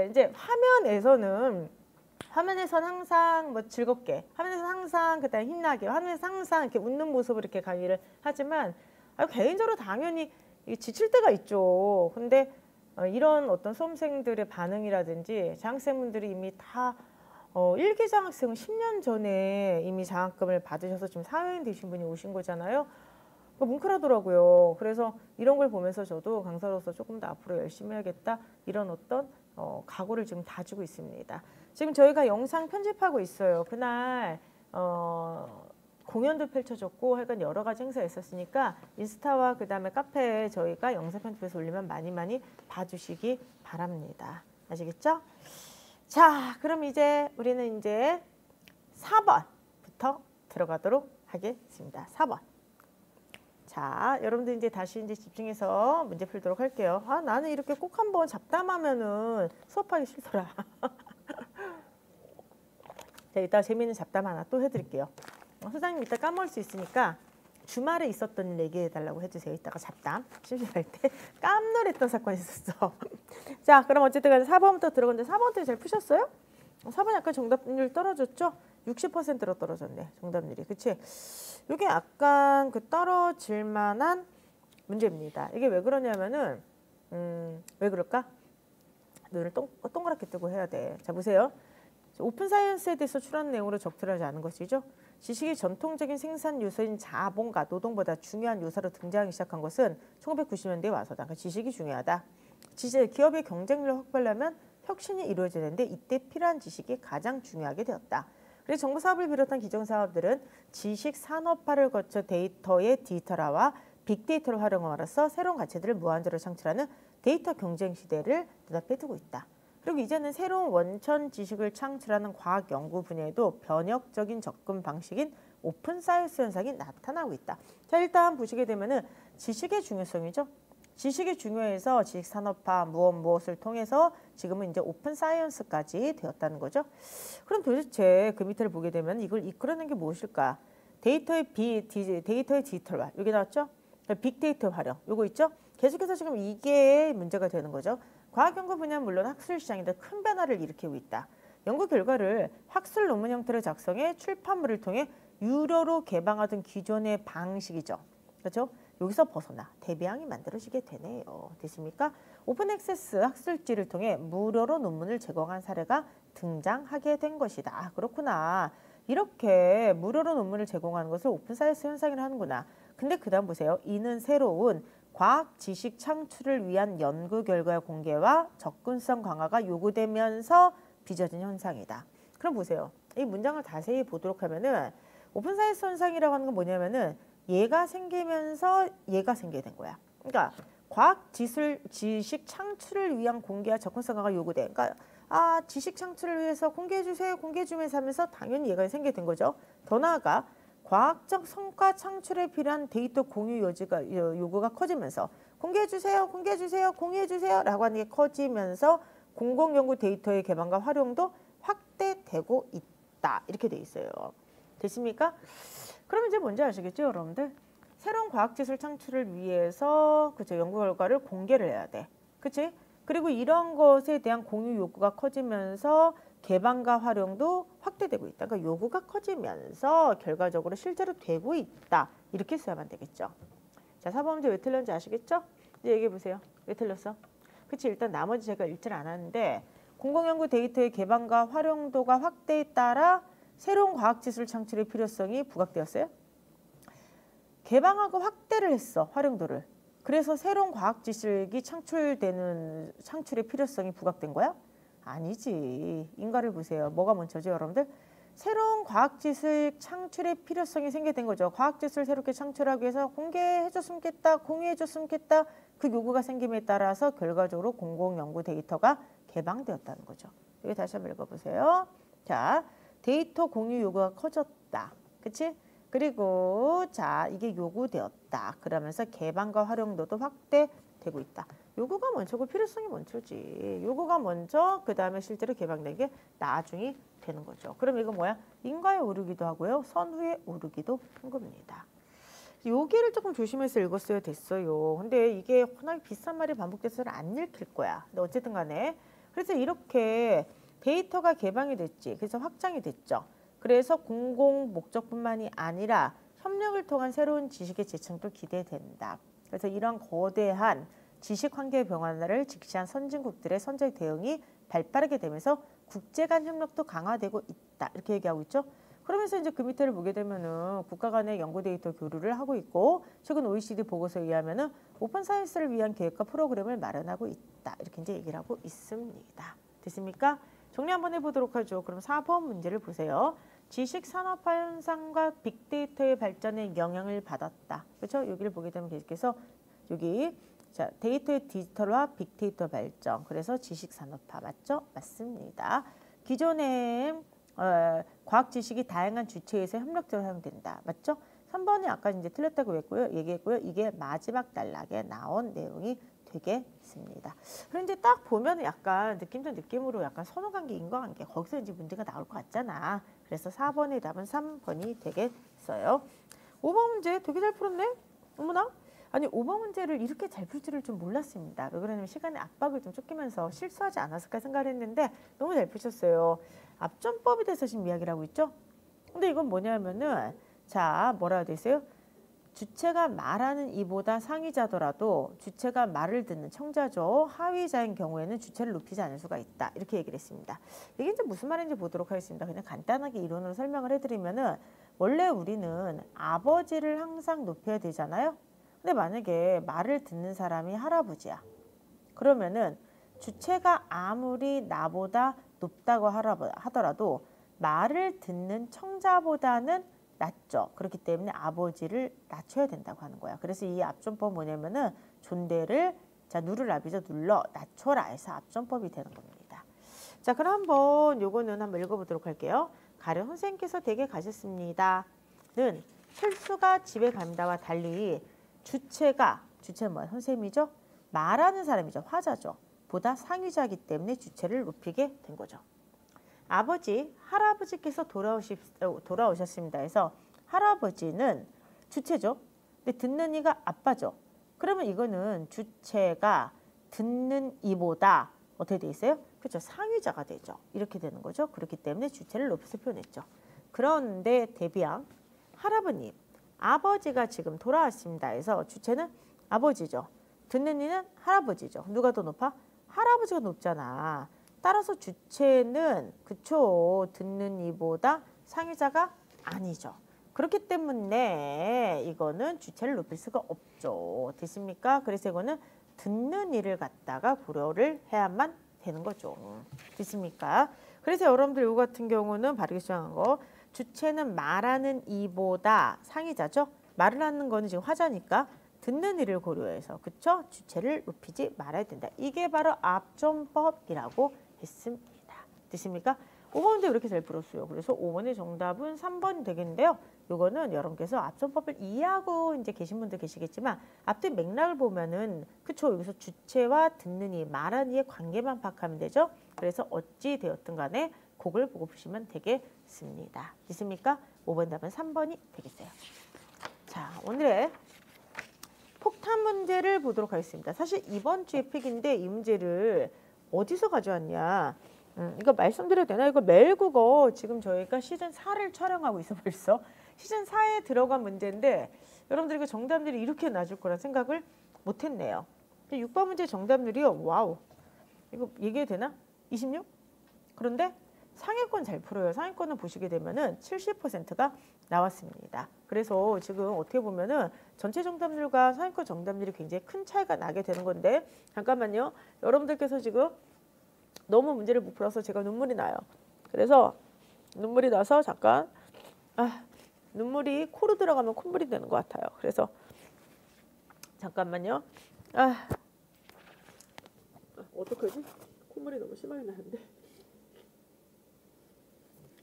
이제 화면에서는 항상 뭐 즐겁게, 화면에서 항상 그다음에 힘나게, 화면에서 항상 이렇게 웃는 모습으로 이렇게 강의를 하지만 개인적으로 당연히 지칠 때가 있죠. 근데 이런 어떤 수험생들의 반응이라든지 장학생분들이 이미 다 1기 장학생은 10년 전에 이미 장학금을 받으셔서 지금 사회인 되신 분이 오신 거잖아요. 뭉클하더라고요. 그래서 이런 걸 보면서 저도 강사로서 조금 더 앞으로 열심히 해야겠다, 이런 어떤 각오를 지금 다지고 있습니다. 지금 저희가 영상 편집하고 있어요. 그날 공연도 펼쳐졌고 하여간 여러 가지 행사가 있었으니까 인스타와 그 다음에 카페에 저희가 영상 편집해서 올리면 많이 봐주시기 바랍니다. 아시겠죠? 자, 그럼 이제 우리는 이제 4번부터 들어가도록 하겠습니다. 4번. 자, 여러분들 이제 다시 이제 집중해서 문제 풀도록 할게요. 나는 이렇게 꼭 한번 잡담하면은 수업하기 싫더라. 자, 이따 재미있는 잡담 하나 또 해드릴게요. 소장님 이따 까먹을 수 있으니까 주말에 있었던 일 얘기해달라고 해주세요. 이따가 잡담 심심할 때 깜놀했던 사건이 있었어. 자, 그럼 어쨌든 간에 4번부터 들어갔는데 4번부터 잘 푸셨어요? 4번 약간 정답률 떨어졌죠? 60%로 떨어졌네. 정답률이. 그치? 이게 약간 그 떨어질 만한 문제입니다. 이게 왜 그러냐면은 왜 그럴까? 눈을 동그랗게 뜨고 해야 돼. 자, 보세요. 오픈 사이언스에 대해서 출한 내용으로 적절하지 않은 것이죠. 지식이 전통적인 생산 요소인 자본과 노동보다 중요한 요소로 등장하기 시작한 것은 1990년대에 와서다. 그러니까 지식이 중요하다. 기업의 경쟁력을 확보하려면 혁신이 이루어져야 되는데 이때 필요한 지식이 가장 중요하게 되었다. 그래서 정부 사업을 비롯한 기존 사업들은 지식 산업화를 거쳐 데이터의 디지털화와 빅데이터를 활용함으로써 새로운 가치들을 무한대로 창출하는 데이터 경쟁 시대를 눈앞에 두고 있다. 그리고 이제는 새로운 원천 지식을 창출하는 과학 연구 분야에도 변혁적인 접근 방식인 오픈 사이언스 현상이 나타나고 있다. 자, 일단 보시게 되면은 지식의 중요성이죠. 지식이 중요해서 지식 산업화 무엇을 통해서 지금은 이제 오픈 사이언스까지 되었다는 거죠. 그럼 도대체 그 밑을 보게 되면 이걸 이끌어낸 게 무엇일까? 데이터의 디지털화. 여기 나왔죠? 빅데이터 활용. 요거 있죠? 계속해서 지금 이게 문제가 되는 거죠. 과학연구 분야는 물론 학술 시장인데 큰 변화를 일으키고 있다. 연구 결과를 학술 논문 형태로 작성해 출판물을 통해 유료로 개방하던 기존의 방식이죠. 그렇죠? 여기서 벗어나 대비항이 만들어지게 되네요. 됐습니까? 오픈 액세스 학술지를 통해 무료로 논문을 제공한 사례가 등장하게 된 것이다. 아, 그렇구나. 이렇게 무료로 논문을 제공하는 것을 오픈 사이언스 현상이라 하는구나. 근데 그 다음 보세요. 이는 새로운 과학 지식 창출을 위한 연구 결과의 공개와 접근성 강화가 요구되면서 빚어진 현상이다. 그럼 보세요. 이 문장을 자세히 보도록 하면은 오픈 사이언스 현상이라고 하는 건 뭐냐면은 얘가 생기면서 얘가 생기게 된 거야. 그러니까 과학 지식 창출을 위한 공개와 접근성 강화가 요구돼. 그러니까 지식 창출을 위해서 공개해 주세요. 공개해 주면서 하면서 당연히 얘가 생기게 된 거죠. 더 나아가 과학적 성과 창출에 필요한 데이터 공유 요구가 커지면서 공개해주세요, 공개해주세요, 공유해주세요 라고 하는 게 커지면서 공공연구 데이터의 개방과 활용도 확대되고 있다. 이렇게 돼 있어요. 됐습니까? 그럼 이제 뭔지 아시겠죠, 여러분들? 새로운 과학기술 창출을 위해서 그쵸, 연구 결과를 공개를 해야 돼. 그치? 그리고 이런 것에 대한 공유 요구가 커지면서 개방과 활용도 확대되고 있다. 그러니까 요구가 커지면서 결과적으로 실제로 되고 있다. 이렇게 써야만 되겠죠. 자, 4번 문제 왜 틀렸는지 아시겠죠? 이제 얘기해 보세요. 왜 틀렸어? 그치, 일단 나머지 제가 읽지를 않았는데 공공연구 데이터의 개방과 활용도가 확대에 따라 새로운 과학기술 창출의 필요성이 부각되었어요. 개방하고 확대를 했어, 활용도를. 그래서 새로운 과학지식이 창출의 필요성이 부각된 거야? 아니지. 인과를 보세요. 뭐가 먼저죠, 여러분들? 새로운 과학지식 창출의 필요성이 생기게 된 거죠. 과학지식을 새롭게 창출하기 위해서 공개해줬으면 좋겠다, 공유해줬으면 좋겠다. 그 요구가 생김에 따라서 결과적으로 공공연구 데이터가 개방되었다는 거죠. 여기 다시 한번 읽어보세요. 자, 데이터 공유 요구가 커졌다. 그치? 그리고 자, 이게 요구되었다. 그러면서 개방과 활용도도 확대되고 있다. 요구가 먼저고 필요성이 먼저지. 요구가 먼저 그 다음에 실제로 개방된 게 나중이 되는 거죠. 그럼 이거 뭐야? 인과에 오르기도 하고요. 선후에 오르기도 한 겁니다. 여기를 조금 조심해서 읽었어야 됐어요. 근데 이게 워낙 비싼 말이 반복돼서 안 읽힐 거야. 근데 어쨌든 간에 그래서 이렇게 데이터가 개방이 됐지. 그래서 확장이 됐죠. 그래서 공공 목적뿐만이 아니라 협력을 통한 새로운 지식의 재창도 기대된다. 그래서 이런 거대한 지식 환경의 변화를 직시한 선진국들의 선제 대응이 발빠르게 되면서 국제 간 협력도 강화되고 있다. 이렇게 얘기하고 있죠. 그러면서 이제 그 밑에를 보게 되면은 국가 간의 연구 데이터 교류를 하고 있고 최근 OECD 보고서에 의하면은 오픈 사이언스를 위한 계획과 프로그램을 마련하고 있다. 이렇게 이제 얘기를 하고 있습니다. 됐습니까? 정리 한번 해보도록 하죠. 그럼 4번 문제를 보세요. 지식 산업화 현상과 빅데이터의 발전에 영향을 받았다. 그렇죠? 여기를 보게 되면 계속해서 여기 자, 데이터의 디지털화, 빅데이터 발전. 그래서 지식 산업화 맞죠? 맞습니다. 기존의 과학 지식이 다양한 주체에서 협력적으로 사용된다. 맞죠? 3번이 아까 이제 틀렸다고 했고요. 얘기했고요. 이게 마지막 단락에 나온 내용이 되겠습니다. 그런데 딱 보면 약간 느낌으로 약간 선호관계, 인과관계 거기서 이제 문제가 나올 것 같잖아. 그래서 4번의 답은 3번이 되겠어요. 5번 문제 되게 잘 풀었네. 어머나. 아니 5번 문제를 이렇게 잘 풀 줄을 좀 몰랐습니다. 왜 그러냐면 시간의 압박을 좀 쫓기면서 실수하지 않았을까 생각을 했는데 너무 잘 푸셨어요. 앞전법에 대해서 지금 이야기를 하고 있죠. 근데 이건 뭐냐면은 자 뭐라 되세요? 주체가 말하는 이보다 상위자더라도 주체가 말을 듣는 청자죠. 하위자인 경우에는 주체를 높이지 않을 수가 있다. 이렇게 얘기를 했습니다. 이게 이제 무슨 말인지 보도록 하겠습니다. 그냥 간단하게 이론으로 설명을 해드리면은 원래 우리는 아버지를 항상 높여야 되잖아요. 근데 만약에 말을 듣는 사람이 할아버지야. 그러면은 주체가 아무리 나보다 높다고 하더라도 말을 듣는 청자보다는 낮죠. 그렇기 때문에 아버지를 낮춰야 된다고 하는 거야. 그래서 이 앞전법 뭐냐면은 존대를 자 누를 나비죠. 눌러 낮춰라 해서 앞전법이 되는 겁니다. 자 그럼 한번 요거는 한번 읽어보도록 할게요. 가령 선생님께서 댁에 가셨습니다. 는 철수가 집에 간다와 달리 주체는 뭐야? 선생님이죠. 말하는 사람이죠. 화자죠. 보다 상위자이기 때문에 주체를 높이게 된 거죠. 아버지, 할아버지께서 돌아오셨습니다 해서 할아버지는 주체죠. 근데 듣는 이가 아빠죠. 그러면 이거는 주체가 듣는 이보다 어떻게 돼 있어요? 그렇죠. 상위자가 되죠. 이렇게 되는 거죠. 그렇기 때문에 주체를 높여서 표현했죠. 그런데 대비양 할아버님, 아버지가 지금 돌아왔습니다 해서 주체는 아버지죠. 듣는 이는 할아버지죠. 누가 더 높아? 할아버지가 높잖아. 따라서 주체는 그쵸. 듣는 이보다 상위자가 아니죠. 그렇기 때문에 이거는 주체를 높일 수가 없죠. 됐습니까? 그래서 이거는 듣는 이를 갖다가 고려를 해야만 되는 거죠. 됐습니까? 그래서 여러분들 이거 같은 경우는 바르게 주장한 거 주체는 말하는 이보다 상위자죠. 말을 하는 거는 지금 화자니까 듣는 이를 고려해서 그쵸? 주체를 높이지 말아야 된다. 이게 바로 앞전법이라고 했습니다. 됐습니까? 5번도 이렇게 잘 풀었어요. 그래서 5번의 정답은 3번 되겠는데요. 이거는 여러분께서 앞전법을 이해하고 이제 계신 분들 계시겠지만 앞뒤 맥락을 보면은 그쵸? 여기서 주체와 듣는 이, 말하는 이의 관계만 파악하면 되죠. 그래서 어찌 되었든 간에 그걸 보고 보시면 되겠습니다. 됐습니까? 5번 답은 3번이 되겠어요. 자, 오늘의 폭탄 문제를 보도록 하겠습니다. 사실 이번 주의 픽인데 이 문제를 어디서 가져왔냐. 이거 말씀드려도 되나? 이거 매일국어 지금 저희가 시즌 4를 촬영하고 있어 벌써. 시즌 4에 들어간 문제인데 여러분들 이거 정답률이 이렇게 낮을 거라 생각을 못했네요. 6번 문제 정답률이요. 와우. 이거 얘기해도 되나? 26? 그런데 상위권 잘 풀어요. 상위권을 보시게 되면은 70%가 나왔습니다. 그래서 지금 어떻게 보면은 전체 정답률과 상위권 정답률이 굉장히 큰 차이가 나게 되는 건데 잠깐만요. 여러분들께서 지금 너무 문제를 못 풀어서 제가 눈물이 나요. 그래서 눈물이 나서 잠깐 눈물이 코로 들어가면 콧물이 되는 것 같아요. 그래서 잠깐만요. 어떡하지? 콧물이 너무 심하게 나는데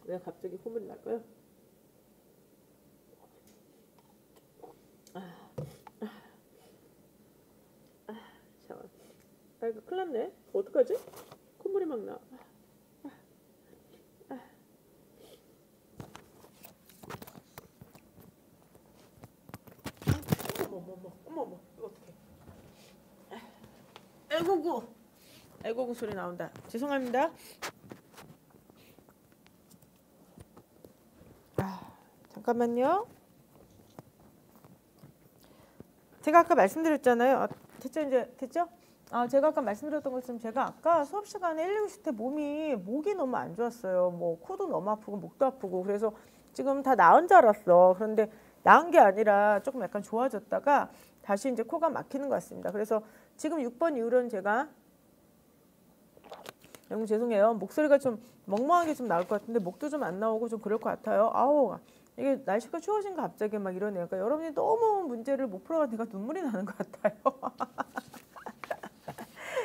왜 갑자기 콧물이 날까요? 잠깐. 이거 큰일 났네. 어떡하지? 콧물이 막 나. 어머, 이거 어떡해. 아이고구 소리 나온다. 죄송합니다. 잠깐만요. 제가 아까 말씀드렸잖아요. 됐죠? 이제 됐죠? 제가 아까 말씀드렸던 것처럼 제가 아까 수업 시간에 119시 때 목이 너무 안 좋았어요. 뭐 코도 너무 아프고 목도 아프고 그래서 지금 다 나은 줄 알았어. 그런데 나은 게 아니라 조금 약간 좋아졌다가 다시 이제 코가 막히는 것 같습니다. 그래서 지금 6번 이후로는 제가 여러분 죄송해요. 목소리가 좀 멍멍하게 좀 나올 것 같은데 목도 좀 안 나오고 좀 그럴 것 같아요. 아우 이게 날씨가 추워진가 갑자기 막 이러네요. 그러니까 여러분이 너무 문제를 못 풀어가니까 눈물이 나는 것 같아요.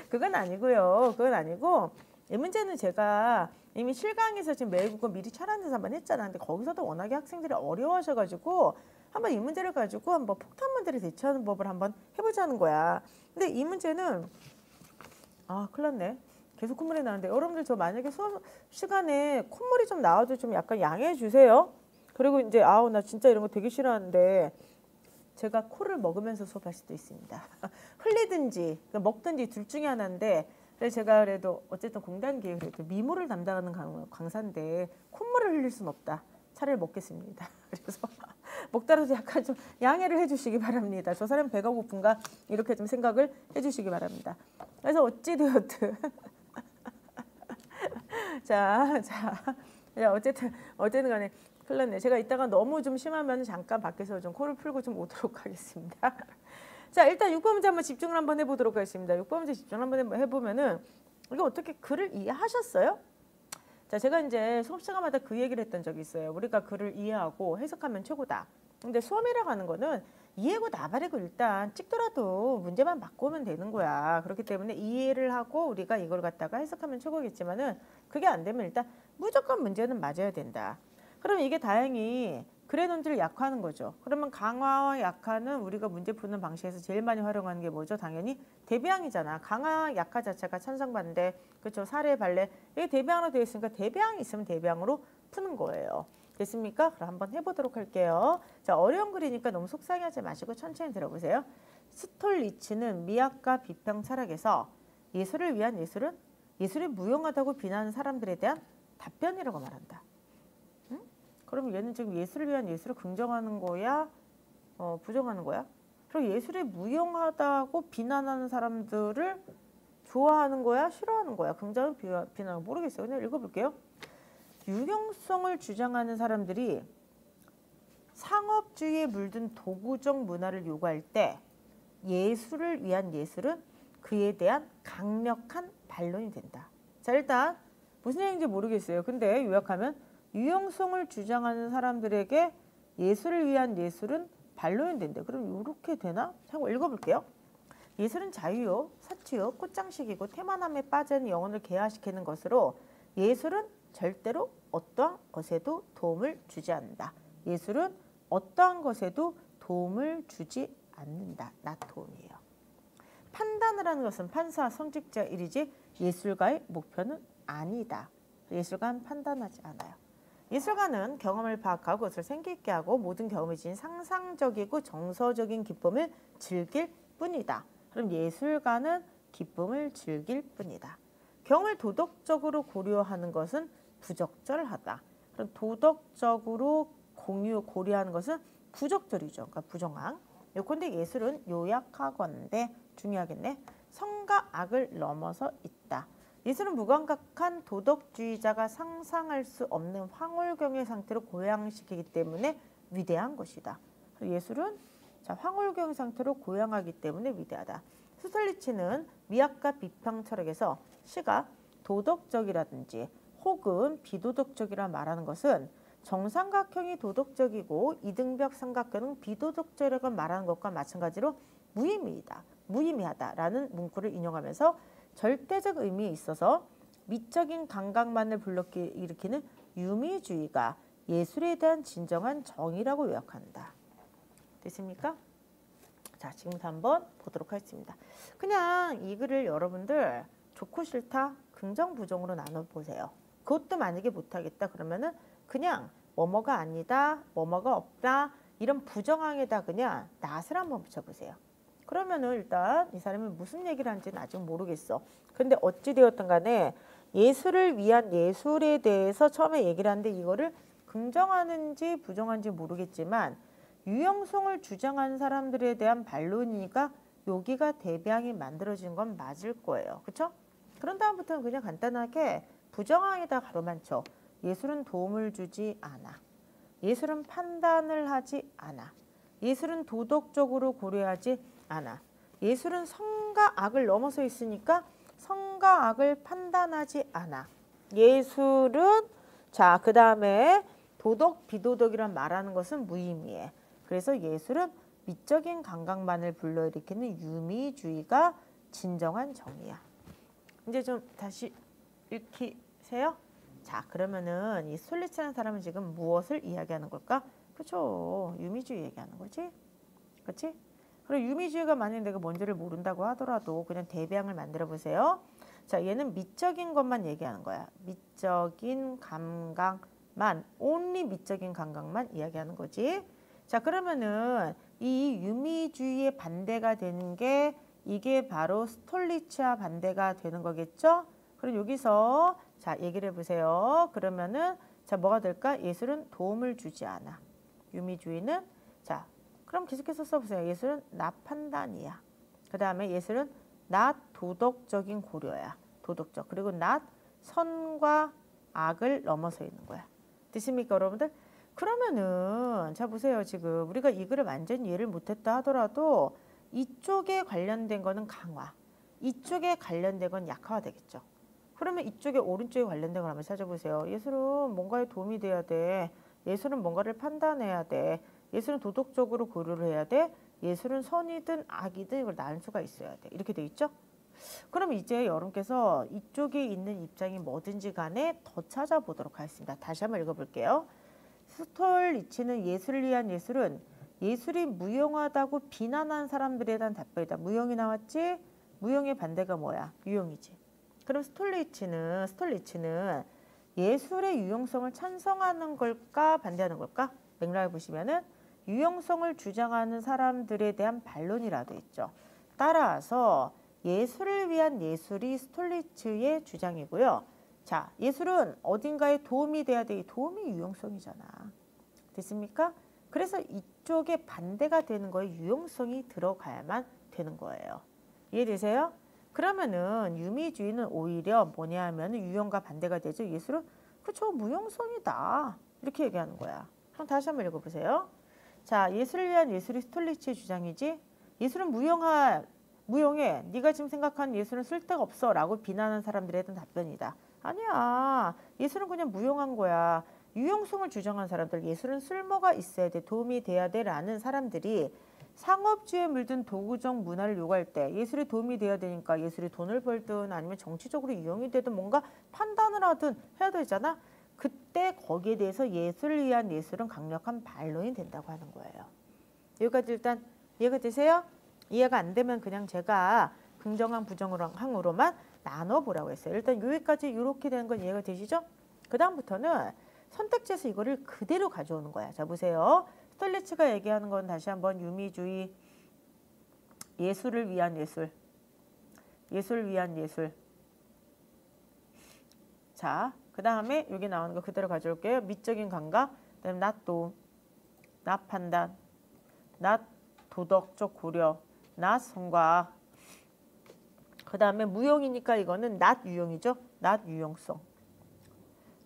그건 아니고요. 그건 아니고 이 문제는 제가 이미 실강에서 지금 매일국어 미리 촬영해서 한번 했잖아. 근데 거기서도 워낙에 학생들이 어려워하셔가지고 한번 이 문제를 가지고 한번 폭탄 문제를 대처하는 법을 한번 해보자는 거야. 근데 이 문제는 큰일 났네. 계속 콧물이 나는데 여러분들 저 만약에 수업 시간에 콧물이 좀 나와도 좀 약간 양해해 주세요. 그리고 이제 나 진짜 이런 거 되게 싫어하는데 제가 코를 먹으면서 수업할 수도 있습니다. 흘리든지 먹든지 둘 중에 하나인데 제가 그래도 어쨌든 공단계에 그래도 미모를 담당하는 강사인데 콧물을 흘릴 순 없다. 차라리 먹겠습니다. 그래서 먹다라도 약간 좀 양해를 해주시기 바랍니다. 저 사람 배가 고픈가 이렇게 좀 생각을 해주시기 바랍니다. 그래서 어찌되었든 자 어쨌든 간에 큰일 났네. 제가 이따가 너무 좀 심하면 잠깐 밖에서 좀 코를 풀고 좀 오도록 하겠습니다. 자, 일단 6번 문제 한번 집중을 한번 해보도록 하겠습니다. 6번 문제 집중을 한번 해보면은 이거 어떻게 글을 이해하셨어요? 자, 제가 이제 수업 시간마다 그 얘기를 했던 적이 있어요. 우리가 글을 이해하고 해석하면 최고다. 근데 수험이라고 하는 거는 이해고 나발이고 일단 찍더라도 문제만 맞고 오면 되는 거야. 그렇기 때문에 이해를 하고 우리가 이걸 갖다가 해석하면 최고겠지만은 그게 안 되면 일단 무조건 문제는 맞아야 된다. 그럼 이게 다행히 글의 논지를 약화하는 거죠. 그러면 강화와 약화는 우리가 문제 푸는 방식에서 제일 많이 활용하는 게 뭐죠? 당연히 대비항이잖아. 강화, 약화 자체가 천상반대, 그렇죠? 사례, 발례. 이게 대비항으로 되어 있으니까 대비항이 있으면 대비항으로 푸는 거예요. 됐습니까? 그럼 한번 해보도록 할게요. 자, 어려운 글이니까 너무 속상해하지 마시고 천천히 들어보세요. 스톨리츠는 미학과 비평 철학에서 예술을 위한 예술은 예술이 무용하다고 비난하는 사람들에 대한 답변이라고 말한다. 그럼 얘는 지금 예술을 위한 예술을 긍정하는 거야? 부정하는 거야? 그리고 예술이 무용하다고 비난하는 사람들을 좋아하는 거야? 싫어하는 거야? 긍정은 비난은 모르겠어요. 그냥 읽어볼게요. 유용성을 주장하는 사람들이 상업주의에 물든 도구적 문화를 요구할 때 예술을 위한 예술은 그에 대한 강력한 반론이 된다. 자, 일단 무슨 얘기인지 모르겠어요. 근데 요약하면 유용성을 주장하는 사람들에게 예술을 위한 예술은 반론이 된대. 그럼 이렇게 되나? 한번 읽어볼게요. 예술은 자유요, 사치요, 꽃장식이고 태만함에 빠진 영혼을 개화시키는 것으로 예술은 절대로 어떠한 것에도 도움을 주지 않는다. 예술은 어떠한 것에도 도움을 주지 않는다. 나토음이에요. 판단을 하는 것은 판사, 성직자 일이지 예술가의 목표는 아니다. 예술가는 판단하지 않아요. 예술가는 경험을 파악하고 그것을 생기 있게 하고 모든 경험이 지닌 상상적이고 정서적인 기쁨을 즐길 뿐이다. 그럼 예술가는 기쁨을 즐길 뿐이다. 경험을 도덕적으로 고려하는 것은 부적절하다. 그럼 도덕적으로 고려하는 것은 부적절이죠. 그러니까 부정한. 요건데 예술은 요약하건대 중요하겠네. 성과 악을 넘어서 있다. 예술은 무감각한 도덕주의자가 상상할 수 없는 황홀경의 상태로 고양시키기 때문에 위대한 것이다. 예술은 황홀경 상태로 고양하기 때문에 위대하다. 스톨리츠는 미학과 비평 철학에서 시가 도덕적이라든지 혹은 비도덕적이라 말하는 것은 정삼각형이 도덕적이고 이등벽 삼각형은 비도덕적이라고 말하는 것과 마찬가지로 무의미하다라는 문구를 인용하면서 절대적 의미에 있어서 미적인 감각만을 불러일으키는 유미주의가 예술에 대한 진정한 정의라고 요약한다. 됐습니까? 자, 지금부터 한번 보도록 하겠습니다. 그냥 이 글을 여러분들 좋고 싫다, 긍정, 부정으로 나눠보세요. 그것도 만약에 못하겠다 그러면은 그냥 뭐뭐가 아니다, 뭐뭐가 없다 이런 부정항에다 그냥 낫을 한번 붙여보세요. 그러면은 일단 이 사람이 무슨 얘기를 하는지는 아직 모르겠어. 근데 어찌되었든 간에 예술을 위한 예술에 대해서 처음에 얘기를 하는데 이거를 긍정하는지 부정하는지 모르겠지만 유용성을 주장하는 사람들에 대한 반론이니까 여기가 대비항이 만들어진 건 맞을 거예요. 그렇죠? 그런 다음부터는 그냥 간단하게 부정항에다 가로만 쳐. 예술은 도움을 주지 않아. 예술은 판단을 하지 않아. 예술은 도덕적으로 고려하지 않아. 예술은 성과 악을 넘어서 있으니까 성과 악을 판단하지 않아. 예술은 그 다음에 도덕, 비도덕이란 말하는 것은 무의미해. 그래서 예술은 미적인 감각만을 불러일으키는 유미주의가 진정한 정의야. 이제 좀 다시 읽히세요? 자, 그러면은 이 스톨리츠라는 사람은 지금 무엇을 이야기하는 걸까? 그렇죠. 유미주의 얘기하는 거지. 그렇지? 그리고 유미주의가 만약에 내가 뭔지를 모른다고 하더라도 그냥 대비항을 만들어 보세요. 자, 얘는 미적인 것만 얘기하는 거야. 미적인 감각만, only 미적인 감각만 이야기하는 거지. 자, 그러면은 이 유미주의의 반대가 되는 게 이게 바로 스톨리츠와 반대가 되는 거겠죠? 그럼 여기서 자, 얘기를 해보세요. 그러면은 자, 뭐가 될까? 예술은 도움을 주지 않아. 유미주의는 자, 그럼 계속해서 써보세요. 예술은 나 판단이야. 그 다음에 예술은 나 도덕적인 고려야. 도덕적. 그리고 나 선과 악을 넘어서 있는 거야. 되십니까, 여러분들? 그러면은 자 보세요. 지금 우리가 이 글을 완전히 이해를 못했다 하더라도 이쪽에 관련된 거는 강화, 이쪽에 관련된 건 약화가 되겠죠. 그러면 이쪽에 오른쪽에 관련된 걸 한번 찾아보세요. 예술은 뭔가에 도움이 돼야 돼. 예술은 뭔가를 판단해야 돼. 예술은 도덕적으로 고려를 해야 돼. 예술은 선이든 악이든 이걸 나눌 수가 있어야 돼. 이렇게 돼 있죠? 그럼 이제 여러분께서 이쪽에 있는 입장이 뭐든지 간에 더 찾아보도록 하겠습니다. 다시 한번 읽어볼게요. 스톨리츠는 예술을 위한 예술은 예술이 무용하다고 비난한 사람들에 대한 답변이다. 무용이 나왔지? 무용의 반대가 뭐야? 유용이지. 그럼 스톨리츠는 예술의 유용성을 찬성하는 걸까? 반대하는 걸까? 맥락을 보시면은 유용성을 주장하는 사람들에 대한 반론이라도 있죠. 따라서 예술을 위한 예술이 스톨리츠의 주장이고요. 자, 예술은 어딘가에 도움이 돼야 돼. 도움이 유용성이잖아. 됐습니까? 그래서 이쪽에 반대가 되는 거에 유용성이 들어가야만 되는 거예요. 이해되세요? 그러면은 유미주의는 오히려 뭐냐 하면 유용과 반대가 되죠. 예술은 그쵸 무용성이다. 이렇게 얘기하는 거야. 그럼 다시 한번 읽어보세요. 자, 예술을 위한 예술이 스톨리츠의 주장이지. 예술은 무용해. 네가 지금 생각하는 예술은 쓸데가 없어 라고 비난하는 사람들에 대한 답변이다. 아니야. 예술은 그냥 무용한 거야. 유용성을 주장한 사람들, 예술은 쓸모가 있어야 돼. 도움이 돼야 돼 라는 사람들이 상업주의에 물든 도구적 문화를 요구할 때 예술이 도움이 돼야 되니까 예술이 돈을 벌든 아니면 정치적으로 이용이 되든 뭔가 판단을 하든 해야 되잖아. 그때 거기에 대해서 예술을 위한 예술은 강력한 반론이 된다고 하는 거예요. 여기까지 일단 이해가 되세요? 이해가 안 되면 그냥 제가 긍정항 부정항으로만 나눠보라고 했어요. 일단 여기까지 이렇게 되는 건 이해가 되시죠? 그 다음부터는 선택지에서 이거를 그대로 가져오는 거야. 자 보세요. 스톨리츠가 얘기하는 건 다시 한번 유미주의, 예술을 위한 예술, 예술을 위한 예술. 자, 그 다음에 여기 나오는 거 그대로 가져올게요. 미적인 감각, 그다음에 낫도, 나 판단, 나 도덕적 고려, 나 성과. 그 다음에 무용이니까 이거는 낫 유용이죠. 낫 유용성.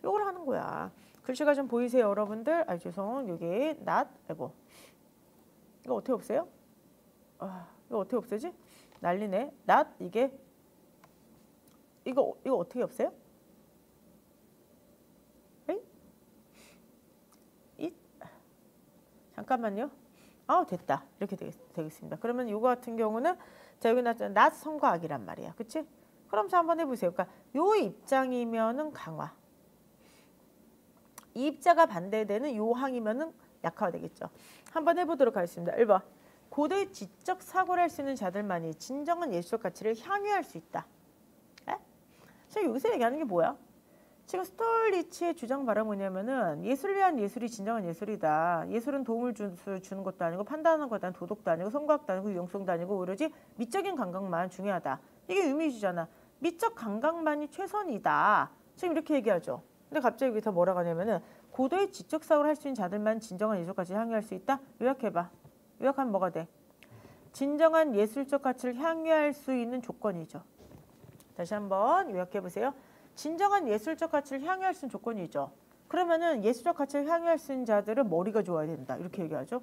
요걸 하는 거야. 글씨가 좀 보이세요, 여러분들? 아, 죄송. 여기 낫, 아이고. 이거 어떻게 없애요? 아, 이거 어떻게 없애지? 난리네. 낫 이게 이거 어떻게 없애요? 에이? 잠깐만요. 아, 됐다. 이렇게 되겠습니다. 그러면 이거 같은 경우는 자, 여기 나왔잖아. 낫 성과 악이란 말이야. 그치? 그럼 자 한번 해보세요. 그러니까 요 입장이면은 강화. 이 입자가 반대되는 요 항이면은 약화가 되겠죠. 한번 해보도록 하겠습니다. 1번. 고도의 지적 사고를 할 수 있는 자들만이 진정한 예술적 가치를 향유할 수 있다. 에? 지금 여기서 얘기하는 게 뭐야? 지금 스톨리츠의 주장 바로 뭐냐면은 예술을 위한 예술이 진정한 예술이다. 예술은 도움을 주는 것도 아니고 판단하는 것도 아니고 도덕도 아니고 성과학도 아니고 유용성도 아니고 오로지 미적인 감각만 중요하다. 이게 유미주의잖아. 미적 감각만이 최선이다. 지금 이렇게 얘기하죠. 근데 갑자기 여기서 뭐라고 하냐면은 고도의 지적 사고를 할 수 있는 자들만 진정한 예술적 가치를 향유할 수 있다. 요약해봐. 요약하면 뭐가 돼? 진정한 예술적 가치를 향유할 수 있는 조건이죠. 다시 한번 요약해보세요. 진정한 예술적 가치를 향유할 수 있는 조건이죠. 그러면은 예술적 가치를 향유할 수 있는 자들은 머리가 좋아야 된다. 이렇게 얘기하죠.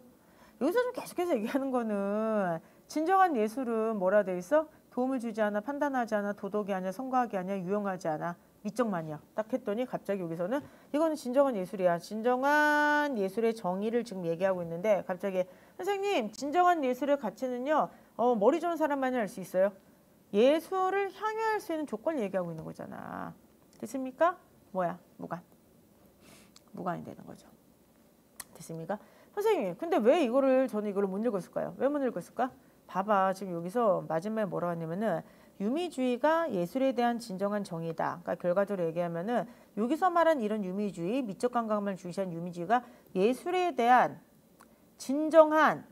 여기서 좀 계속해서 얘기하는 거는 진정한 예술은 뭐라 돼 있어? 도움을 주지 않아, 판단하지 않아, 도덕이 아니야, 성과학이 아니야, 유용하지 않아. 미적만이야. 딱 했더니 갑자기 여기서는 이거는 진정한 예술이야. 진정한 예술의 정의를 지금 얘기하고 있는데 갑자기 선생님 진정한 예술의 가치는요. 머리 좋은 사람만이 할 수 있어요. 예술을 향유할 수 있는 조건을 얘기하고 있는 거잖아. 됐습니까? 뭐야? 무관. 무관이 되는 거죠. 됐습니까? 선생님, 근데 왜 저는 이거를 못 읽었을까요? 왜 못 읽었을까? 봐봐, 지금 여기서 마지막에 뭐라고 하냐면은 유미주의가 예술에 대한 진정한 정의다. 그러니까 결과적으로 얘기하면은 여기서 말한 이런 유미주의, 미적 감각만 중시한 유미주의가 예술에 대한 진정한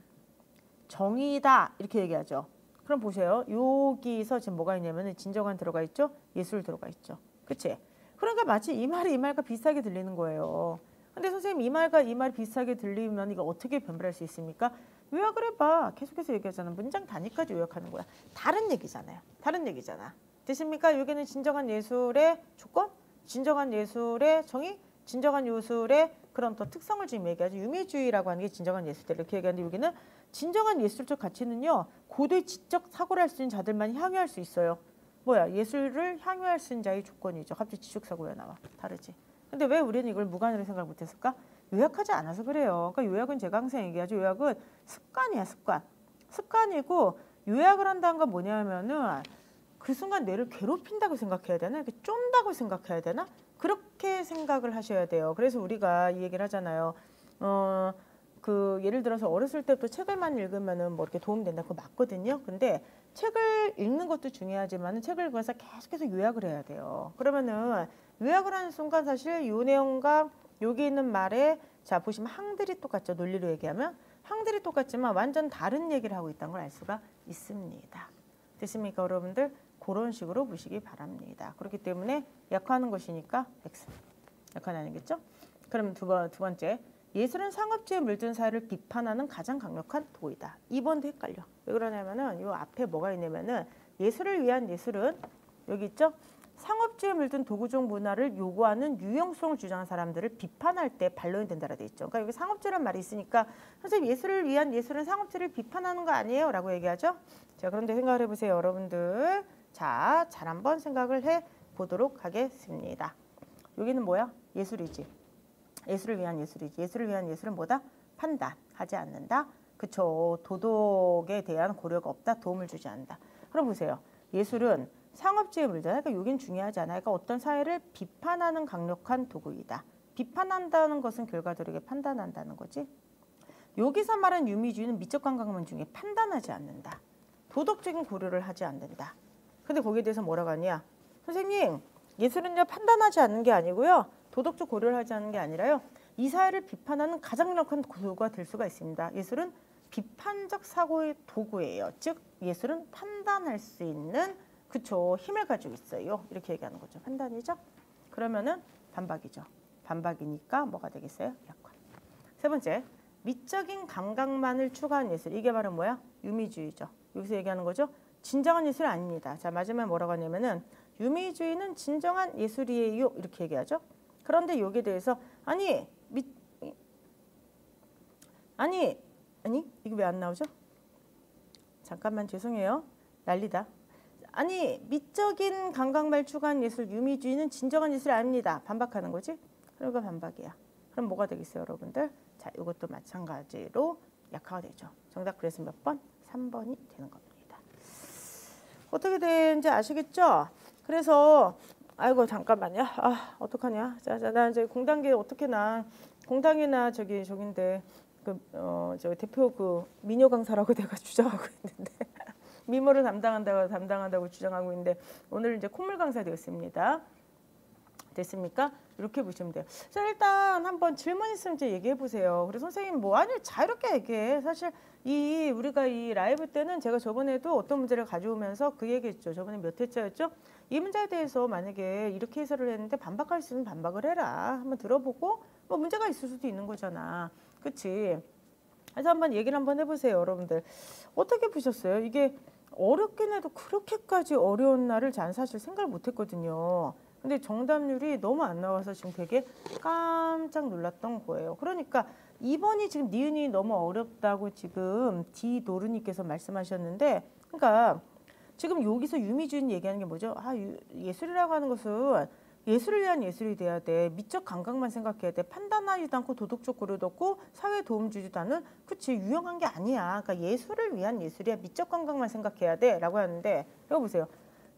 정의다. 이렇게 얘기하죠. 그럼 보세요. 여기서 지금 뭐가 있냐면은 진정한 들어가 있죠? 예술 들어가 있죠. 그치? 그러니까 마치 이 말이 이 말과 비슷하게 들리는 거예요. 근데 선생님 이 말과 이 말이 비슷하게 들리면 이거 어떻게 변별할 수 있습니까? 요약을 해봐. 계속해서 얘기하잖아. 문장 단위까지 요약하는 거야. 다른 얘기잖아요. 다른 얘기잖아. 됐습니까? 여기는 진정한 예술의 조건, 진정한 예술의 정의, 진정한 예술의 그런 또 특성을 지금 얘기하죠. 유미주의라고 하는 게 진정한 예술들 이렇게 얘기하는데 여기는 진정한 예술적 가치는요. 고도의 지적 사고를 할 수 있는 자들만 향유할 수 있어요. 뭐야? 예술을 향유할 수 있는 자의 조건이죠. 갑자기 지적 사고가 나와. 다르지. 근데 왜 우리는 이걸 무관으로 생각을 못했을까? 요약하지 않아서 그래요. 그러니까 요약은 제가 항상 얘기하죠. 요약은 습관이야, 습관. 습관이고 요약을 한다는 건 뭐냐면은 그 순간 뇌를 괴롭힌다고 생각해야 되나? 이렇게 쫀다고 생각해야 되나? 그렇게 생각을 하셔야 돼요. 그래서 우리가 이 얘기를 하잖아요. 예를 들어서 어렸을 때부터 책을만 읽으면은 뭐 이렇게 도움 된다. 그거 맞거든요. 근데 책을 읽는 것도 중요하지만 책을 읽으면서 계속해서 요약을 해야 돼요. 그러면은 요약을 하는 순간 사실 요 내용과 여기 있는 말에 자 보시면 항들이 똑같죠. 논리로 얘기하면 항들이 똑같지만 완전 다른 얘기를 하고 있다는 걸 알 수가 있습니다. 됐습니까 여러분들? 그런 식으로 보시기 바랍니다. 그렇기 때문에 약화하는 것이니까 X. 약화는 아니겠죠? 그럼 두 번째. 예술은 상업주의에 물든 사회를 비판하는 가장 강력한 도구이다. 2번도 헷갈려. 왜 그러냐면은 요 앞에 뭐가 있냐면은 예술을 위한 예술은 여기 있죠? 상업주의에 물든 도구적 문화를 요구하는 유형성을 주장하는 사람들을 비판할 때 반론이 된다라 돼 있죠. 그러니까 여기 상업주의란 말이 있으니까 선생님 예술을 위한 예술은 상업주의를 비판하는 거 아니에요? 라고 얘기하죠. 자, 그런데 생각을 해보세요. 여러분들. 자, 잘 한번 생각을 해보도록 하겠습니다. 여기는 뭐야? 예술이지. 예술을 위한 예술이지. 예술을 위한 예술은 뭐다? 판단하지 않는다. 그쵸. 도덕에 대한 고려가 없다. 도움을 주지 않는다. 그럼 보세요. 예술은 상업주의에 물잖아요. 그러니까 여긴 중요하지 않아요. 그러니까 어떤 사회를 비판하는 강력한 도구이다. 비판한다는 것은 결과적으로 판단한다는 거지. 여기서 말한 유미주의는 미적 감각만 중에 판단하지 않는다. 도덕적인 고려를 하지 않는다. 근데 거기에 대해서 뭐라고 하냐? 선생님, 예술은요 판단하지 않는 게 아니고요. 도덕적 고려를 하지 않는 게 아니라요. 이 사회를 비판하는 가장 강력한 도구가 될 수가 있습니다. 예술은 비판적 사고의 도구예요. 즉 예술은 판단할 수 있는 그쵸 힘을 가지고 있어요. 이렇게 얘기하는 거죠. 판단이죠. 그러면은 반박이죠. 반박이니까 뭐가 되겠어요? 약화. 세 번째, 미적인 감각만을 추구하는 예술. 이게 바로 뭐야? 유미주의죠. 여기서 얘기하는 거죠. 진정한 예술은 아닙니다. 자, 마지막에 뭐라고 하냐면은 유미주의는 진정한 예술이에요. 이렇게 얘기하죠. 그런데 여기에 대해서 아니 이거 왜 안 나오죠? 잠깐만 죄송해요. 난리다. 아니 미적인 감각만 추구한 예술 유미주의는 진정한 예술이 아닙니다. 반박하는 거지? 그러니까 반박이야. 그럼 뭐가 되겠어요 여러분들? 자 이것도 마찬가지로 약화가 되죠. 정답 그래서 몇 번? 3번이 되는 겁니다. 어떻게 되는지 아시겠죠? 그래서 아이고 잠깐만요. 아 어떡하냐? 자, 나 이제 공단계 어떻게 공단계나 저긴데 저 대표 미녀 강사라고 내가 주장하고 있는데 미모를 담당한다고 주장하고 있는데 오늘 이제 콧물 강사 되었습니다. 됐습니까? 이렇게 보시면 돼요. 자 일단 한번 질문 있으면 이제 얘기해 보세요. 그래서 선생님 뭐 아니 자유롭게 얘기해. 사실 우리가 이 라이브 때는 제가 저번에도 어떤 문제를 가져오면서 그 얘기했죠. 저번에 몇 회차였죠? 이 문제에 대해서 만약에 이렇게 해설을 했는데 반박할 수 있으면 반박을 해라. 한번 들어보고 뭐 문제가 있을 수도 있는 거잖아. 그치? 그래서 한번 얘기를 한번 해보세요. 여러분들. 어떻게 보셨어요? 이게 어렵긴 해도 그렇게까지 어려운 날을 저는 사실 생각을 못했거든요. 근데 정답률이 너무 안 나와서 지금 되게 깜짝 놀랐던 거예요. 그러니까 2번이 지금 니은이 너무 어렵다고 지금 디노르님께서 말씀하셨는데 그러니까 지금 여기서 유미주의 얘기하는 게 뭐죠? 예술이라고 하는 것은 예술을 위한 예술이 돼야 돼. 미적 감각만 생각해야 돼. 판단하지도 않고 도덕적 고려도 없고 사회에 도움 주지도 않은 그치 유용한 게 아니야. 그러니까 예술을 위한 예술이야. 미적 감각만 생각해야 돼. 라고 하는데 이거 보세요.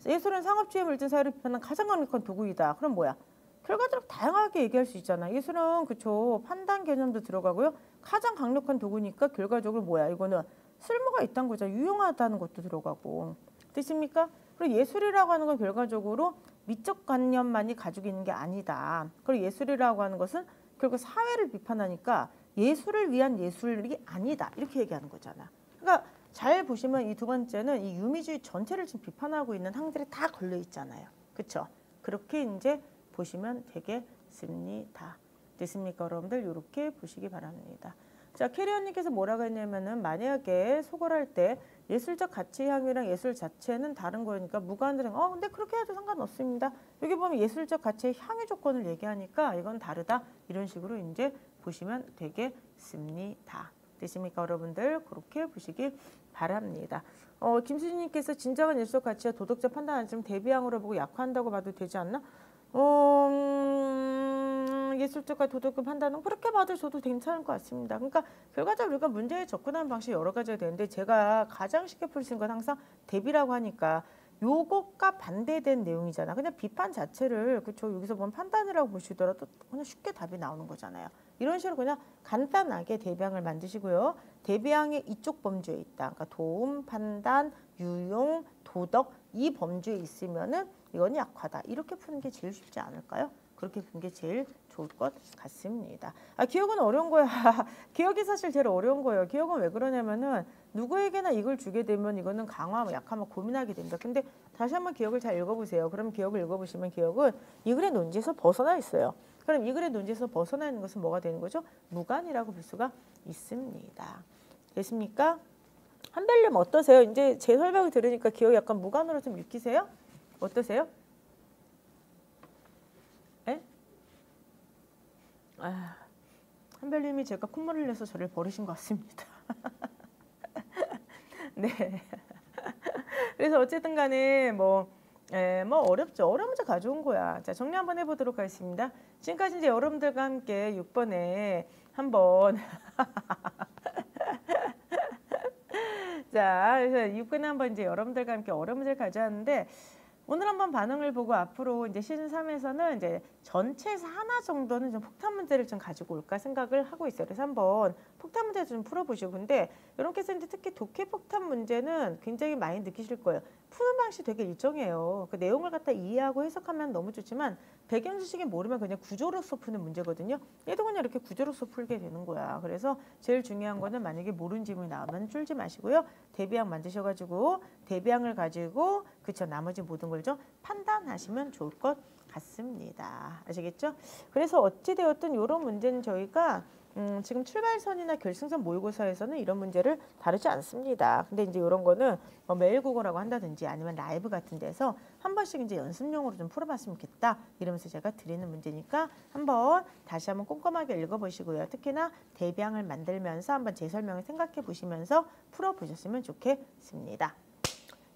예술은 상업주의에 물든 사회를 비판하는 가장 강력한 도구이다. 그럼 뭐야? 결과적으로 다양하게 얘기할 수 있잖아. 예술은 그쵸 판단 개념도 들어가고요. 가장 강력한 도구니까 결과적으로 뭐야? 이거는 쓸모가 있다는 거죠. 유용하다는 것도 들어가고. 되십니까? 그리고 예술이라고 하는 건 결과적으로 미적 관념만이 가지고 있는 게 아니다. 그리고 예술이라고 하는 것은 결국 사회를 비판하니까 예술을 위한 예술이 아니다. 이렇게 얘기하는 거잖아. 그러니까 잘 보시면 이 두 번째는 이 유미주의 전체를 지금 비판하고 있는 항들이 다 걸려 있잖아요. 그렇죠? 그렇게 이제 보시면 되겠습니다. 됐습니까, 여러분들? 이렇게 보시기 바랍니다. 자, 캐리언님께서 뭐라고 했냐면은 만약에 소걸할 때 예술적 가치 향유랑 예술 자체는 다른 거니까 무관들은 근데 그렇게 해도 상관없습니다. 여기 보면 예술적 가치의 향유 조건을 얘기하니까 이건 다르다. 이런 식으로 이제 보시면 되겠습니다. 되십니까, 여러분들? 그렇게 보시기 바랍니다. 김수진님께서 진정한 예술적 가치와 도덕적 판단은 좀 대비항으로 보고 약화한다고 봐도 되지 않나? 예술적과 도덕적 판단은 그렇게 봐도 저도 괜찮을 것 같습니다. 그러니까 결과적으로 우리가 문제에 접근하는 방식이 여러 가지가 되는데 제가 가장 쉽게 풀 수 있는 건 항상 대비라고 하니까 요것과 반대된 내용이잖아. 그냥 비판 자체를 그쵸 여기서 보면 판단이라고 보시더라도 그냥 쉽게 답이 나오는 거잖아요. 이런 식으로 그냥 간단하게 대비항을 만드시고요. 대비항의 이쪽 범주에 있다. 그러니까 도움, 판단, 유용, 도덕 이 범주에 있으면은 이건 약화다. 이렇게 푸는 게 제일 쉽지 않을까요? 그렇게 푸는 게 제일 좋을 것 같습니다. 기억은 어려운 거야. 기억이 사실 제일 어려운 거예요. 기억은 왜 그러냐면은 누구에게나 이걸 주게 되면 이거는 강화하면 약하면 고민하게 됩니다. 근데 다시 한번 기억을 잘 읽어보세요. 그럼 기억을 읽어보시면 기억은 이 글의 논지에서 벗어나 있어요. 그럼 이 글의 논지에서 벗어나 있는 것은 뭐가 되는 거죠? 무관이라고 볼 수가 있습니다. 됐습니까? 한별님 어떠세요? 이제 제 설명을 들으니까 기억이 약간 무관으로 좀 읽히세요? 어떠세요? 에? 한별님이 제가 콧물을 내서 저를 버리신 것 같습니다. 네. 그래서 어쨌든 간에 뭐 어렵죠. 어려운 문제 가져온 거야. 자, 정리 한번 해보도록 하겠습니다. 지금까지 이제 여러분들과 함께 6번에 한번 자, 그래서 6번에 한번 이제 여러분들과 함께 어려운 문제를 가져왔는데 오늘 한번 반응을 보고 앞으로 이제 시즌 3에서는 이제 전체에서 하나 정도는 좀 폭탄 문제를 좀 가지고 올까 생각을 하고 있어요. 그래서 한번 폭탄 문제 좀 풀어보시고 근데 여러분께서 이제 특히 독해 폭탄 문제는 굉장히 많이 느끼실 거예요. 푸는 방식이 되게 일정해요. 그 내용을 갖다 이해하고 해석하면 너무 좋지만 배경 지식이 모르면 그냥 구조로서 푸는 문제거든요. 얘도 그냥 이렇게 구조로서 풀게 되는 거야. 그래서 제일 중요한 거는 만약에 모르는 질문이 나오면 쫄지 마시고요. 대비항 만드셔가지고 대비항을 가지고 그쵸 나머지 모든 걸 좀 판단하시면 좋을 것 같습니다. 아시겠죠? 그래서 어찌되었든 이런 문제는 저희가 지금 출발선이나 결승선 모의고사에서는 이런 문제를 다루지 않습니다. 근데 이제 이런 거는 매일 국어라고 한다든지 아니면 라이브 같은 데서 한 번씩 이제 연습용으로 좀 풀어봤으면 좋겠다 이러면서 제가 드리는 문제니까 한번 다시 한번 꼼꼼하게 읽어보시고요. 특히나 대비항을 만들면서 한번 제 설명을 생각해 보시면서 풀어보셨으면 좋겠습니다.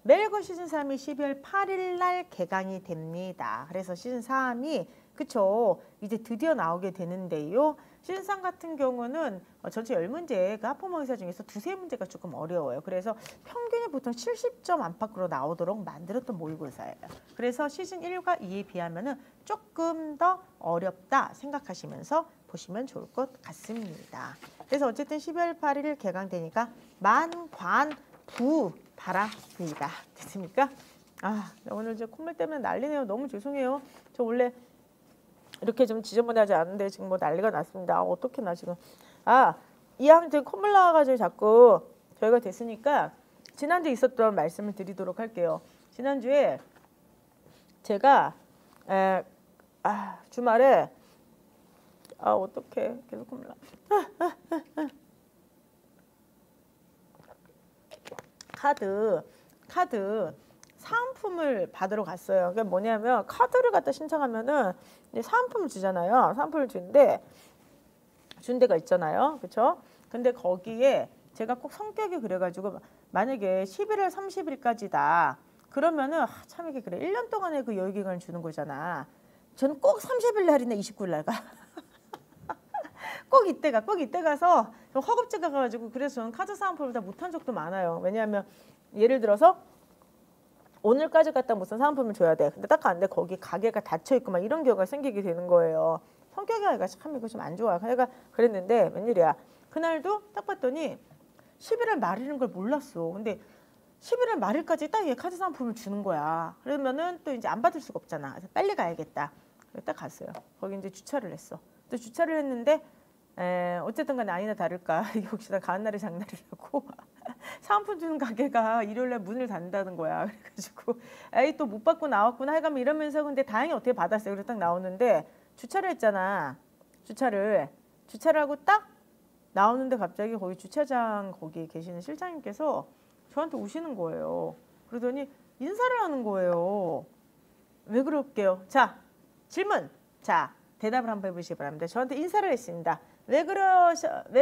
매일고 시즌 3이 12월 8일 날 개강이 됩니다. 그래서 시즌 3이 그쵸 이제 드디어 나오게 되는데요. 시즌 3 같은 경우는 전체 10문제가 학부모의사 중에서 두세 문제가 조금 어려워요. 그래서 평균이 보통 70점 안팎으로 나오도록 만들었던 모의고사예요. 그래서 시즌 1과 2에 비하면 조금 더 어렵다 생각하시면서 보시면 좋을 것 같습니다. 그래서 어쨌든 12월 8일 개강되니까 만관부 바랍니다. 됐습니까? 오늘 저 콧물 때문에 난리네요. 너무 죄송해요. 저 원래 이렇게 좀 지저분하지 않은데 지금 뭐 난리가 났습니다. 어떻게 나 지금. 이 학년 되게 콧물 나와가지고 자꾸 저희가 됐으니까 지난주에 있었던 말씀을 드리도록 할게요. 지난주에 제가 주말에 어떡해 계속 콧물 나. 카드 사은품을 받으러 갔어요. 그게 뭐냐면 카드를 갖다 신청하면은 이제 사은품을 주잖아요. 사은품을 주는데 준 데가 있잖아요. 그렇죠? 근데 거기에 제가 꼭 성격이 그래가지고 만약에 11월 30일까지다. 그러면은 참 이게 그래. 1년 동안의 그 여유 기간을 주는 거잖아. 저는 꼭 30일 날이나 29일 날 가. 꼭 이때 가서 허겁지겁 가가지고 그래서 저는 카드 사은품을 다 못한 적도 많아요. 왜냐하면 예를 들어서 오늘까지 갔다 무슨 사은품을 줘야 돼. 근데 딱 갔는데 거기 가게가 닫혀 있고 막 이런 경우가 생기게 되는 거예요. 성격이 참 이거 좀 안 좋아. 내가 그랬는데 웬일이야. 그날도 딱 봤더니 11월 말이라는 걸 몰랐어. 근데 11월 말일까지 딱 얘 카드 상품을 주는 거야. 그러면은 또 이제 안 받을 수가 없잖아. 그래서 빨리 가야겠다. 그래서 딱 갔어요. 거기 이제 주차를 했어. 또 주차를 했는데 어쨌든 간에 아니나 다를까 이게 혹시나 가는 날이 장날이라고 사은품 주는 가게가 일요일날 문을 닫는다는 거야. 그래가지고 에이 또 못 받고 나왔구나 하여간 이러면서 근데 다행히 어떻게 받았어요. 그래서 딱 나오는데 주차를 했잖아. 주차를 하고 딱 나오는데 갑자기 거기 주차장 거기 계시는 실장님께서 저한테 오시는 거예요. 그러더니 인사를 하는 거예요. 왜 그럴게요? 자, 질문. 자, 대답을 한번 해보시기 바랍니다. 저한테 인사를 했습니다. 왜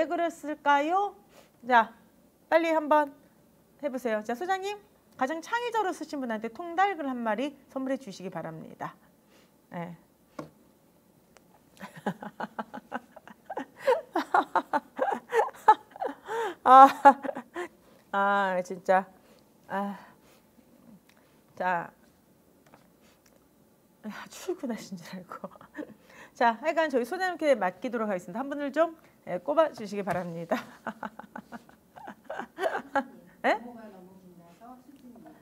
그랬을까요? 자, 빨리 한번 해보세요. 자, 소장님, 가장 창의적으로 쓰신 분한테 통닭을 한 마리 선물해 주시기 바랍니다. 네. 진짜. 자, 출근하신 줄 알고. 자, 하여간 저희 소장님께 맡기도록 하겠습니다. 한 분을 좀 꼽아 주시기 바랍니다. 네?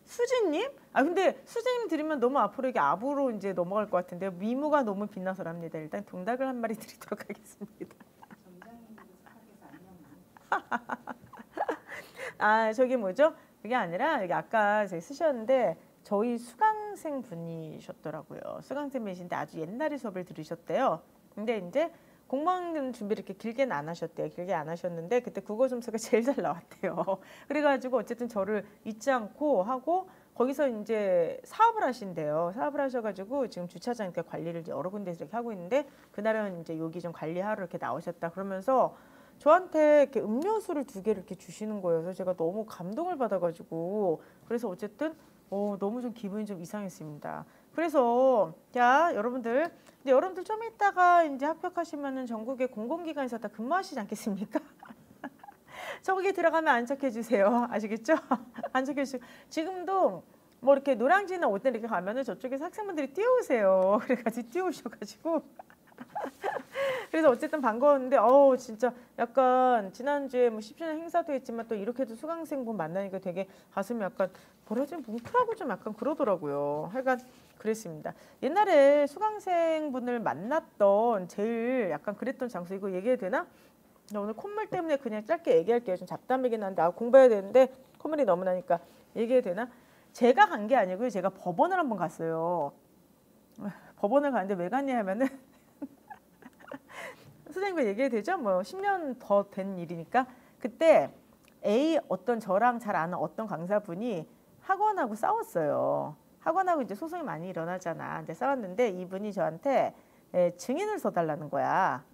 수진님? 근데 수진님 드리면 너무 앞으로 이게 압으로 이제 넘어갈 것 같은데 미모가 너무 빛나서랍니다. 일단 동닭을 한 마리 드리도록 하겠습니다. 저기 뭐죠? 그게 아니라 여기 아까 저희 쓰셨는데 저희 수강생 분이셨더라고요. 수강생이신데 아주 옛날에 수업을 들으셨대요. 근데 이제 공무원 준비를 이렇게 길게는 안 하셨대요. 길게 안 하셨는데 그때 국어 점수가 제일 잘 나왔대요. 그래가지고 어쨌든 저를 잊지 않고 하고 거기서 이제 사업을 하신대요. 사업을 하셔가지고 지금 주차장 이렇게 관리를 여러 군데서 이렇게 하고 있는데 그날은 이제 여기 좀 관리하러 이렇게 나오셨다 그러면서 저한테 이렇게 음료수를 2개를 이렇게 주시는 거예요. 그래서 제가 너무 감동을 받아가지고 그래서 어쨌든 너무 좀 기분이 좀 이상했습니다. 그래서 자 여러분들 근데 여러분들 좀 이따가 이제 합격하시면은 전국의 공공기관에서 다 근무하시지 않겠습니까? 저기 들어가면 안착해 주세요. 아시겠죠? 안착해 주시고 지금도 뭐 이렇게 노량진이나 어디 이렇게 가면은 저쪽에서 학생분들이 뛰어오세요. 그래가지고 뛰어오셔가지고 그래서 어쨌든 반가웠는데 진짜 약간 지난주에 뭐 10주년 행사도 했지만 또 이렇게도 수강생분 만나니까 되게 가슴이 약간 뭐라 좀 뭉클하고 좀 약간 그러더라고요. 하여간 그랬습니다. 옛날에 수강생분을 만났던 제일 약간 그랬던 장소 이거 얘기해도 되나? 나 오늘 콧물 때문에 그냥 짧게 얘기할게요. 좀 잡담이긴 한데 공부해야 되는데 콧물이 너무 나니까 얘기해도 되나? 제가 간 게 아니고요. 제가 법원을 한번 갔어요. 법원을 갔는데 왜 갔냐 하면은 선생님과 얘기해도 되죠? 뭐 10년 더 된 일이니까 그때 어떤 저랑 잘 아는 어떤 강사분이 학원하고 싸웠어요. 학원하고 이제 소송이 많이 일어나잖아. 이제 싸웠는데 이분이 저한테 증인을 서달라는 거야.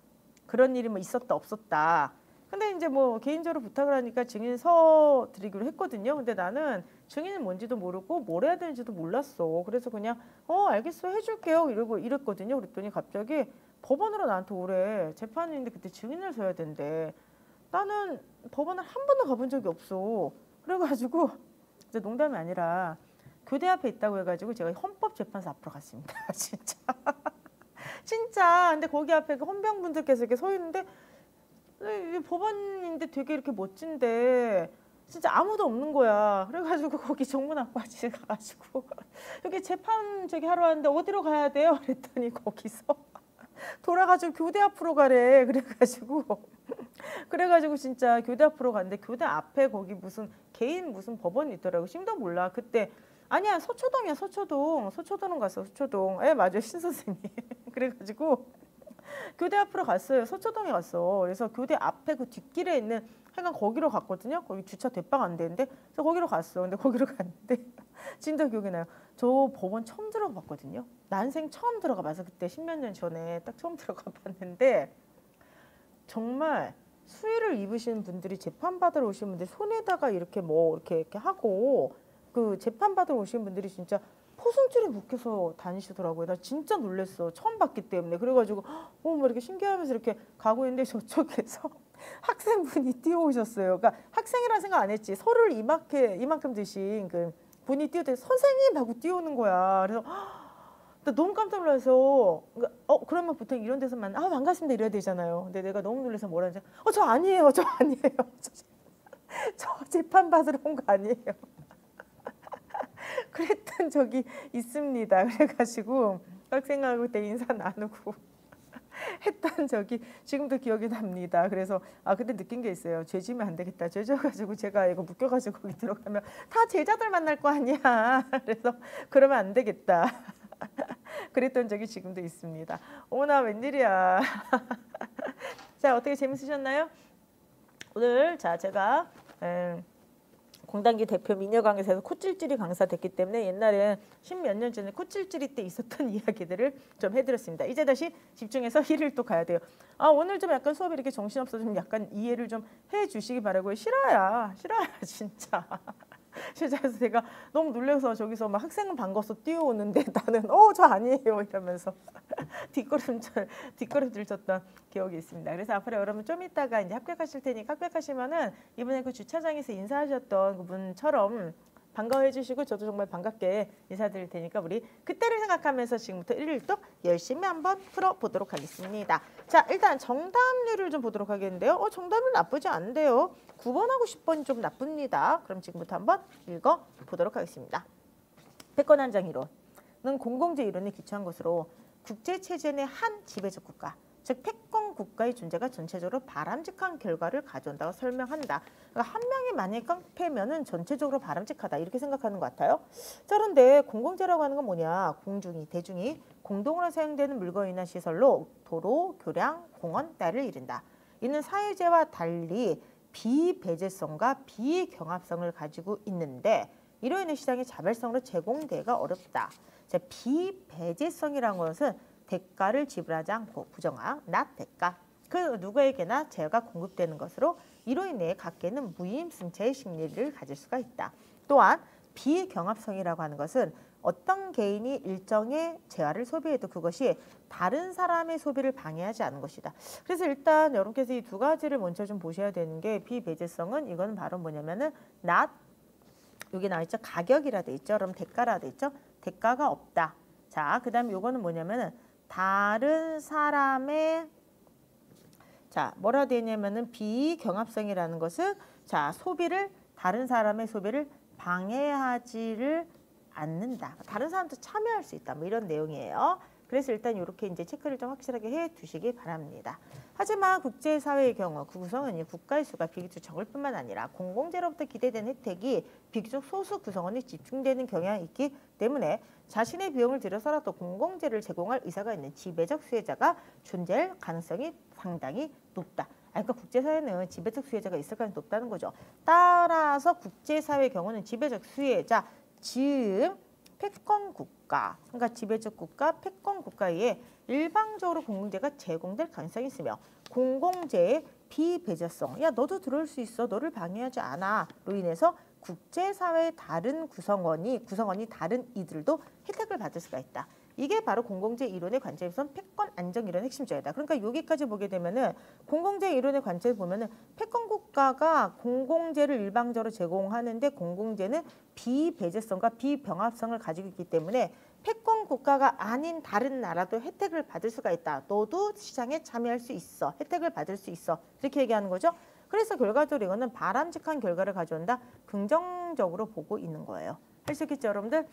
그런 일이 뭐 있었다 없었다. 근데 이제 뭐 개인적으로 부탁을 하니까 증인 서 드리기로 했거든요. 근데 나는 증인은 뭔지도 모르고 뭘 해야 되는지도 몰랐어. 그래서 그냥 알겠어 해줄게요 이랬거든요. 그랬더니 갑자기 법원으로 나한테 오래. 재판인데 그때 증인을 서야 된대. 나는 법원을 한 번도 가본 적이 없어. 그래가지고 진짜 농담이 아니라 교대 앞에 있다고 해가지고 제가 헌법재판소 앞으로 갔습니다. 진짜. 진짜. 근데 거기 앞에 그 헌병분들께서 이렇게 서 있는데 법원인데 되게 이렇게 멋진데 진짜 아무도 없는 거야. 그래가지고 거기 정문 앞까지 가가지고 여기 재판 하러 왔는데 어디로 가야 돼요? 그랬더니 거기서 돌아가지고 교대 앞으로 가래. 그래가지고 진짜 교대 앞으로 갔는데 교대 앞에 거기 무슨 개인 무슨 법원이 있더라고. 심도 몰라. 그때 아니야 서초동이야. 서초동 갔어. 서초동. 맞아 신 선생님. 그래가지고 교대 앞으로 갔어요. 서초동에 갔어. 그래서 교대 앞에 그 뒷길에 있는 하여간 거기로 갔거든요. 거기 주차 대빵 안 되는데 그래서 거기로 갔어. 근데 거기로 갔는데 진짜 기억이 나요. 저 법원 처음 들어가 봤거든요. 난생 처음 들어가 봐서 그때 10몇 년 전에 딱 처음 들어가 봤는데 정말 수의를 입으시는 분들이 재판받으러 오시는 분들이 손에다가 이렇게 뭐 이렇게 하고 그 재판받으러 오시는 분들이 진짜 포승줄에 묶여서 다니시더라고요. 나 진짜 놀랐어. 처음 봤기 때문에. 그래가지고 뭐 이렇게 신기하면서 이렇게 가고 있는데 저쪽에서 학생분이 뛰어오셨어요. 그러니까 학생이라는 생각 안 했지. 서류를 이만큼 드신 그 분이 뛰어오더니 선생님 하고 뛰어오는 거야. 그래서 나 너무 깜짝 놀라서 그러면 보통 이런 데서 반갑습니다 이래야 되잖아요. 근데 내가 너무 놀라서 뭐라 하지? 저 아니에요. 저 아니에요. 저 재판 받으러 온 거 아니에요. 그랬던 적이 있습니다. 그래가지고 학생하고 그때 인사 나누고 했던 적이 지금도 기억이 납니다. 그래서 그때 느낀 게 있어요. 죄 지면 안 되겠다. 죄 져가지고 제가 이거 묶여가지고 거기 들어가면 다 제자들 만날 거 아니야. 그래서 그러면 안 되겠다. 그랬던 적이 지금도 있습니다. 어머나 웬일이야. 자, 어떻게 재밌으셨나요? 오늘 제가 공단기 대표 민여강에서 코찔찔이 강사 됐기 때문에 옛날에 10몇 년 전에 코찔찔이 때 있었던 이야기들을 좀 해드렸습니다. 이제 다시 집중해서 일을 또 가야 돼요. 오늘 좀 약간 수업이 이렇게 정신없어서 좀 약간 이해를 좀 해주시기 바라고요. 싫어야 진짜. 그래서 제가 너무 놀라서 저기서 막 학생은 반가워서 뛰어오는데 나는 저 아니에요 이러면서 뒷걸음질 쳤던 기억이 있습니다. 그래서 앞으로 여러분 좀 이따가 이제 합격하실 테니까 합격하시면은 이번에 그 주차장에서 인사하셨던 그분처럼 반가워해 주시고 저도 정말 반갑게 인사드릴 테니까 우리 그때를 생각하면서 지금부터 1일도 열심히 한번 풀어보도록 하겠습니다. 자, 일단 정답률을 좀 보도록 하겠는데요. 정답률 나쁘지 않은데요. 9번하고 10번이 좀 나쁩니다. 그럼 지금부터 한번 읽어보도록 하겠습니다. 패권 한정 이론은 공공재 이론에 기초한 것으로 국제체제 내 한 지배적 국가, 즉 패권 국가의 존재가 전체적으로 바람직한 결과를 가져온다고 설명한다. 그러니까 한 명이 만약에 깡패면은 전체적으로 바람직하다 이렇게 생각하는 것 같아요. 자, 그런데 공공재라고 하는 건 뭐냐? 공중이, 대중이 공동으로 사용되는 물건이나 시설로 도로, 교량, 공원, 나를 이른다. 이는 사회재와 달리 비배제성과 비경합성을 가지고 있는데 이로 인해 시장의 자발성으로 제공되기가 어렵다. 자, 비배제성이라는 것은 대가를 지불하지 않고 부정한 납대가 그 누구에게나 재화가 공급되는 것으로 이로 인해 각계는 무임승차의 심리를 가질 수가 있다. 또한 비경합성이라고 하는 것은 어떤 개인이 일정의 재화를 소비해도 그것이 다른 사람의 소비를 방해하지 않는 것이다. 그래서 일단 여러분께서 이 두 가지를 먼저 좀 보셔야 되는 게 비배제성은 이거는 바로 뭐냐면은 여기 나와 있죠. 가격이라 돼 있죠. 그럼 대가라 돼 있죠. 대가가 없다. 자, 그다음에 요거는 뭐냐면은 다른 사람의 뭐라 되냐면은 비경합성이라는 것은 다른 사람의 소비를 방해하지를 않는다. 다른 사람도 참여할 수 있다. 뭐 이런 내용이에요. 그래서 일단 이렇게 이제 체크를 좀 확실하게 해 두시기 바랍니다. 하지만 국제사회의 경우 그 구성원이 국가의 수가 비교적 적을 뿐만 아니라 공공재로부터 기대되는 혜택이 비교적 소수 구성원이 집중되는 경향이 있기 때문에 자신의 비용을 들여서라도 공공재를 제공할 의사가 있는 지배적 수혜자가 존재할 가능성이 상당히 높다. 그러니까 국제사회는 지배적 수혜자가 있을 가능성이 높다는 거죠. 따라서 국제사회의 경우는 지배적 수혜자, 즉 패권국가, 그러니까 지배적 국가, 패권국가에 일방적으로 공공재가 제공될 가능성이 있으며 공공재의 비배제성, 야 너도 들어올 수 있어, 너를 방해하지 않아 로 인해서 국제사회의 다른 구성원이 다른 이들도 혜택을 받을 수가 있다. 이게 바로 공공재 이론의 관점에서는 패권 안정 이론의 핵심적이다. 그러니까 여기까지 보게 되면은 공공재 이론의 관점을 보면은 패권 국가가 공공재를 일방적으로 제공하는데 공공재는 비배제성과 비병합성을 가지고 있기 때문에 패권 국가가 아닌 다른 나라도 혜택을 받을 수가 있다. 너도 시장에 참여할 수 있어. 혜택을 받을 수 있어. 이렇게 얘기하는 거죠. 그래서 결과적으로 이거는 바람직한 결과를 가져온다. 긍정적으로 보고 있는 거예요. 할 수 있겠죠, 여러분들?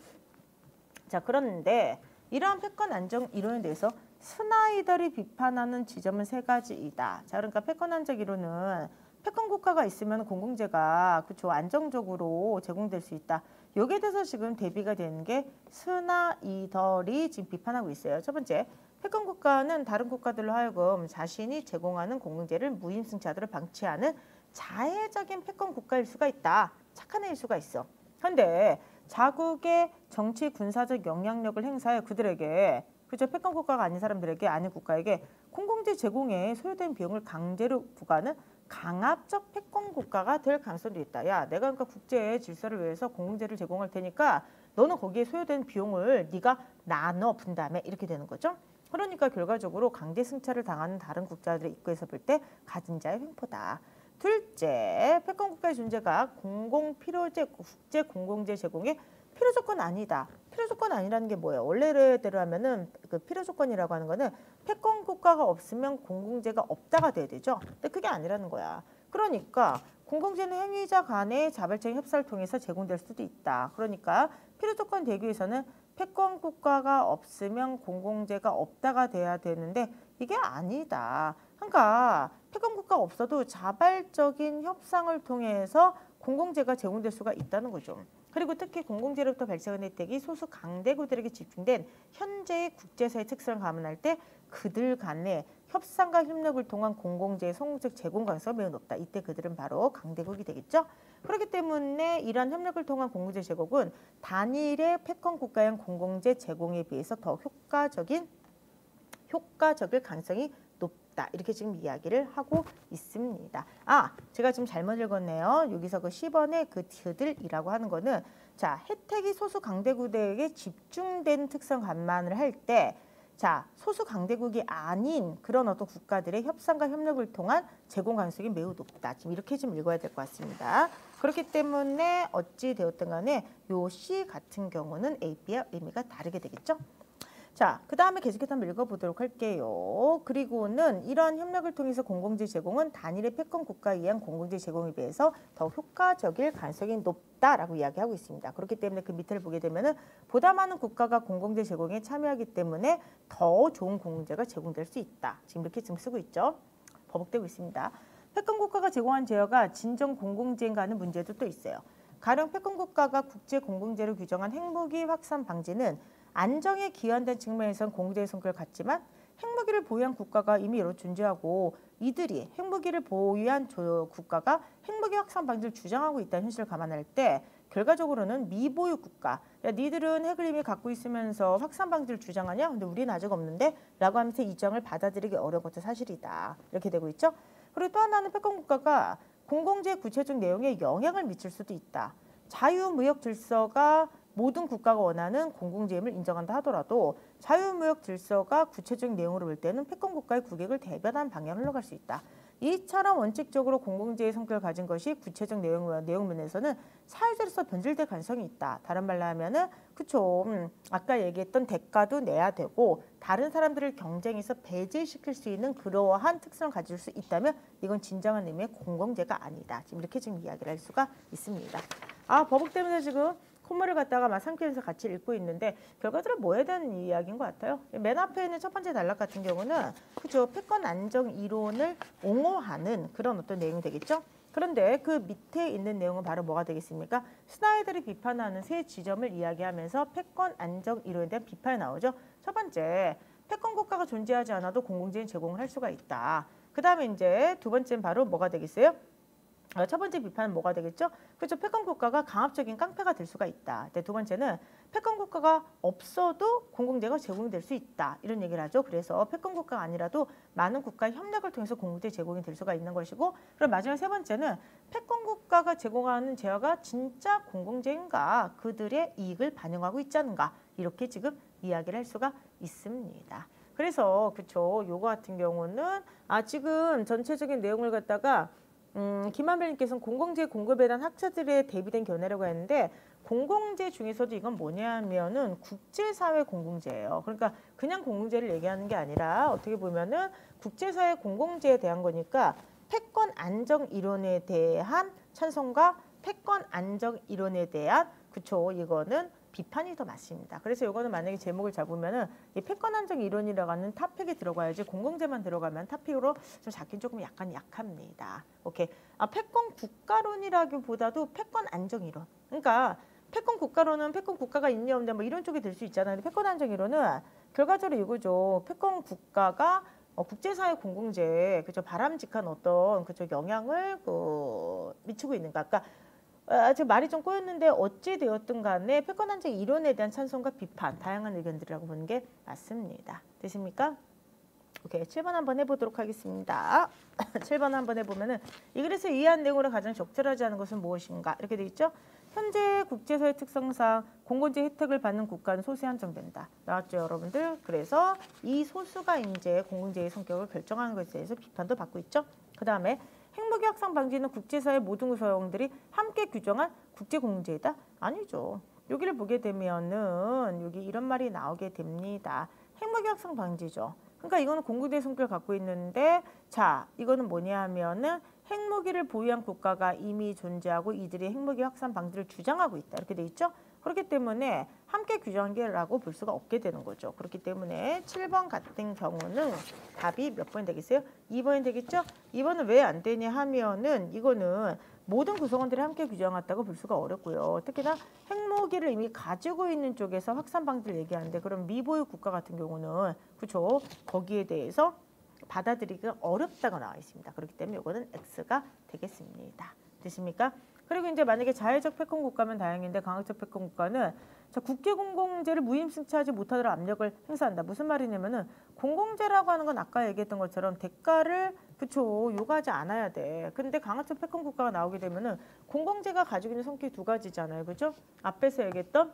자, 그런데 이러한 패권 안정 이론에 대해서 스나이더리 비판하는 지점은 세 가지이다. 자, 그러니까 패권 안정 이론은 패권 국가가 있으면 공공재가 안정적으로 제공될 수 있다. 여기에 대해서 지금 대비가 되는 게 스나이더리 지금 비판하고 있어요. 첫 번째, 패권 국가는 다른 국가들로 하여금 자신이 제공하는 공공재를 무임승차들을 방치하는 자해적인 패권 국가일 수가 있다. 착한 애일 수가 있어. 그런데 자국의 정치 군사적 영향력을 행사해 그들에게 패권 국가가 아닌 사람들에게 아닌 국가에게 공공재 제공에 소요된 비용을 강제로 부과하는 강압적 패권 국가가 될 가능성도 있다. 야, 내가 그러니까 국제 질서를 위해서 공공재를 제공할 테니까 너는 거기에 소요된 비용을 네가 나눠 분담해 이렇게 되는 거죠. 그러니까 결과적으로 강제 승차를 당하는 다른 국가들의 입구에서 볼 때 가진 자의 횡포다. 둘째, 패권 국가의 존재가 공공필요재 국제 공공재 제공의 필요 조건 아니다. 필요 조건 아니라는 게 뭐예요? 원래대로 하면은 그 필요 조건이라고 하는 거는 패권 국가가 없으면 공공재가 없다가 돼야 되죠. 근데 그게 아니라는 거야. 그러니까 공공재는 행위자 간의 자발적인 협상을 통해서 제공될 수도 있다. 그러니까 필요 조건 되기 위해서는 패권 국가가 없으면 공공재가 없다가 돼야 되는데 이게 아니다. 그러니까 패권 국가가 없어도 자발적인 협상을 통해서 공공재가 제공될 수가 있다는 거죠. 그리고 특히 공공재로부터 발생한 혜택이 소수 강대국들에게 집중된 현재의 국제사회 특성을 감안할 때 그들 간의 협상과 협력을 통한 공공재의 성공적 제공 가능성이 매우 높다. 이때 그들은 바로 강대국이 되겠죠. 그렇기 때문에 이러한 협력을 통한 공공재 제공은 단일의 패권 국가의 공공재 제공에 비해서 더 효과적일 가능성이 높다. 이렇게 지금 이야기를 하고 있습니다. 제가 지금 잘못 읽었네요. 여기서 그 10번의 그 그들이라고 하는 거는 자, 혜택이 소수 강대국에게 집중된 특성 감안을 할 때 자, 소수 강대국이 아닌 그런 어떤 국가들의 협상과 협력을 통한 제공 가능성이 매우 높다. 지금 이렇게 좀 읽어야 될 것 같습니다. 그렇기 때문에 어찌 되었든 간에 요 C 같은 경우는 A, B의 의미가 다르게 되겠죠. 자, 그 다음에 계속해서 한번 읽어보도록 할게요. 그리고는 이러한 협력을 통해서 공공재 제공은 단일의 패권 국가에 의한 공공재 제공에 비해서 더 효과적일 가능성이 높다라고 이야기하고 있습니다. 그렇기 때문에 그 밑을 보게 되면은 보다 많은 국가가 공공재 제공에 참여하기 때문에 더 좋은 공공재가 제공될 수 있다. 지금 이렇게 지금 쓰고 있죠. 버벅대고 있습니다. 패권 국가가 제공한 제어가 진정 공공재인가 하는 문제도 또 있어요. 가령 패권 국가가 국제 공공재를 규정한 핵무기 확산 방지는 안정에 기여한다는 측면에서는 공공재의 성격을 갖지만 핵무기를 보유한 국가가 이미 여러 존재하고 이들이 핵무기를 보유한 국가가 핵무기 확산 방지를 주장하고 있다는 현실을 감안할 때 결과적으로는 미보유 국가, 야 니들은 핵을 이미 갖고 있으면서 확산 방지를 주장하냐? 근데 우리는 아직 없는데? 라고 하면서 이 주장을 받아들이기 어려운 것도 사실이다. 이렇게 되고 있죠. 그리고 또 하나는 패권 국가가 공공재의 구체적 내용에 영향을 미칠 수도 있다. 자유무역 질서가 모든 국가가 원하는 공공재임을 인정한다 하더라도 자유무역 질서가 구체적인 내용으로 볼 때는 패권 국가의 국익을 대변한 방향을 흘러갈 수 있다. 이처럼 원칙적으로 공공재의 성격을 가진 것이 구체적 내용 면에서는 사유재로서 변질될 가능성이 있다. 다른 말로 하면은 그쵸. 아까 얘기했던 대가도 내야 되고 다른 사람들을 경쟁에서 배제시킬 수 있는 그러한 특성을 가질 수 있다면 이건 진정한 의미의 공공재가 아니다. 지금 이렇게 지금 이야기를 할 수가 있습니다. 버벅대면서 지금 콧물을 갖다가 막 삼키면서 같이 읽고 있는데 결과적으로 뭐 해야 되는 이야기인 것 같아요. 맨 앞에 있는 첫 번째 단락 같은 경우는 그죠, 패권 안정 이론을 옹호하는 그런 어떤 내용이 되겠죠. 그런데 그 밑에 있는 내용은 바로 뭐가 되겠습니까? 스나이더를 비판하는 세 지점을 이야기하면서 패권 안정 이론에 대한 비판이 나오죠. 첫 번째, 패권 국가가 존재하지 않아도 공공재는 제공을 할 수가 있다. 그 다음에 이제 두 번째는 바로 뭐가 되겠어요? 첫 번째 비판은 뭐가 되겠죠? 그렇죠. 패권 국가가 강압적인 깡패가 될 수가 있다. 두 번째는 패권 국가가 없어도 공공재가 제공이 될 수 있다. 이런 얘기를 하죠. 그래서 패권 국가가 아니라도 많은 국가의 협력을 통해서 공공재 제공이 될 수가 있는 것이고, 그럼 마지막 세 번째는 패권 국가가 제공하는 제어가 진짜 공공재인가, 그들의 이익을 반영하고 있지 않은가, 이렇게 지금 이야기를 할 수가 있습니다. 그래서 그렇죠. 요거 같은 경우는 지금 전체적인 내용을 갖다가 김한별님께서는 공공재 공급에 대한 학자들의 대비된 견해라고 했는데 공공재 중에서도 이건 뭐냐면은 국제사회 공공재예요. 그러니까 그냥 공공재를 얘기하는 게 아니라 어떻게 보면은 국제사회 공공재에 대한 거니까 패권 안정 이론에 대한 찬성과 패권 안정 이론에 대한 그쵸, 이거는 비판이 더 맞습니다. 그래서 이거는 만약에 제목을 잡으면은 이 패권 안정 이론이라고 하는 탑픽이 들어가야지 공공재만 들어가면 탑픽으로 좀 잡긴 조금 약간 약합니다. 오케이. 패권 국가론이라기보다도 패권 안정 이론. 그러니까 패권 국가론은 패권 국가가 있냐 없냐 뭐 이런 쪽이 될 수 있잖아요. 근데 패권 안정 이론은 결과적으로 이거죠. 패권 국가가 국제사회 공공재에 그죠, 바람직한 어떤 그죠 영향을 미치고 있는가. 그러니까 지금 말이 좀 꼬였는데 어찌 되었든 간에 패권 안정 이론에 대한 찬성과 비판, 다양한 의견들이라고 보는 게 맞습니다. 되십니까? 오케이, 7번 한번 해보도록 하겠습니다. 7번 한번 해보면은 이 글에서 이해한 내용으로 가장 적절하지 않은 것은 무엇인가? 이렇게 돼 있죠. 현재 국제사회 특성상 공공재 혜택을 받는 국가는 소수에 한정된다. 나왔죠, 여러분들? 그래서 이 소수가 이제 공공재의 성격을 결정하는 것에 대해서 비판도 받고 있죠. 그 다음에 핵무기 확산 방지는 국제사회 모든 구성원들이 함께 규정한 국제공공재이다? 아니죠. 여기를 보게 되면은 여기 이런 말이 나오게 됩니다. 핵무기 확산 방지죠. 그러니까 이거는 공군의 성격을 갖고 있는데 자 이거는 뭐냐 하면은 핵무기를 보유한 국가가 이미 존재하고 이들이 핵무기 확산 방지를 주장하고 있다. 이렇게 돼 있죠. 그렇기 때문에 함께 규정한 게라고 볼 수가 없게 되는 거죠. 그렇기 때문에 7번 같은 경우는 답이 몇 번이 되겠어요? 2번이 되겠죠? 2번은 왜 안 되냐 하면은 이거는 모든 구성원들이 함께 규정했다고 볼 수가 어렵고요. 특히나 핵무기를 이미 가지고 있는 쪽에서 확산 방지를 얘기하는데 그럼 미보유 국가 같은 경우는 그렇죠. 거기에 대해서 받아들이기가 어렵다고 나와 있습니다. 그렇기 때문에 이거는 X가 되겠습니다. 되십니까? 그리고 이제 만약에 자율적 패권 국가면 다행인데 강압적 패권 국가는 자, 국제 공공재를 무임승차하지 못하도록 압력을 행사한다. 무슨 말이냐면은 공공재라고 하는 건 아까 얘기했던 것처럼 대가를 그쵸 요구하지 않아야 돼. 근데 강압적 패권 국가가 나오게 되면은 공공재가 가지고 있는 성격이 두 가지잖아요. 그죠? 앞에서 얘기했던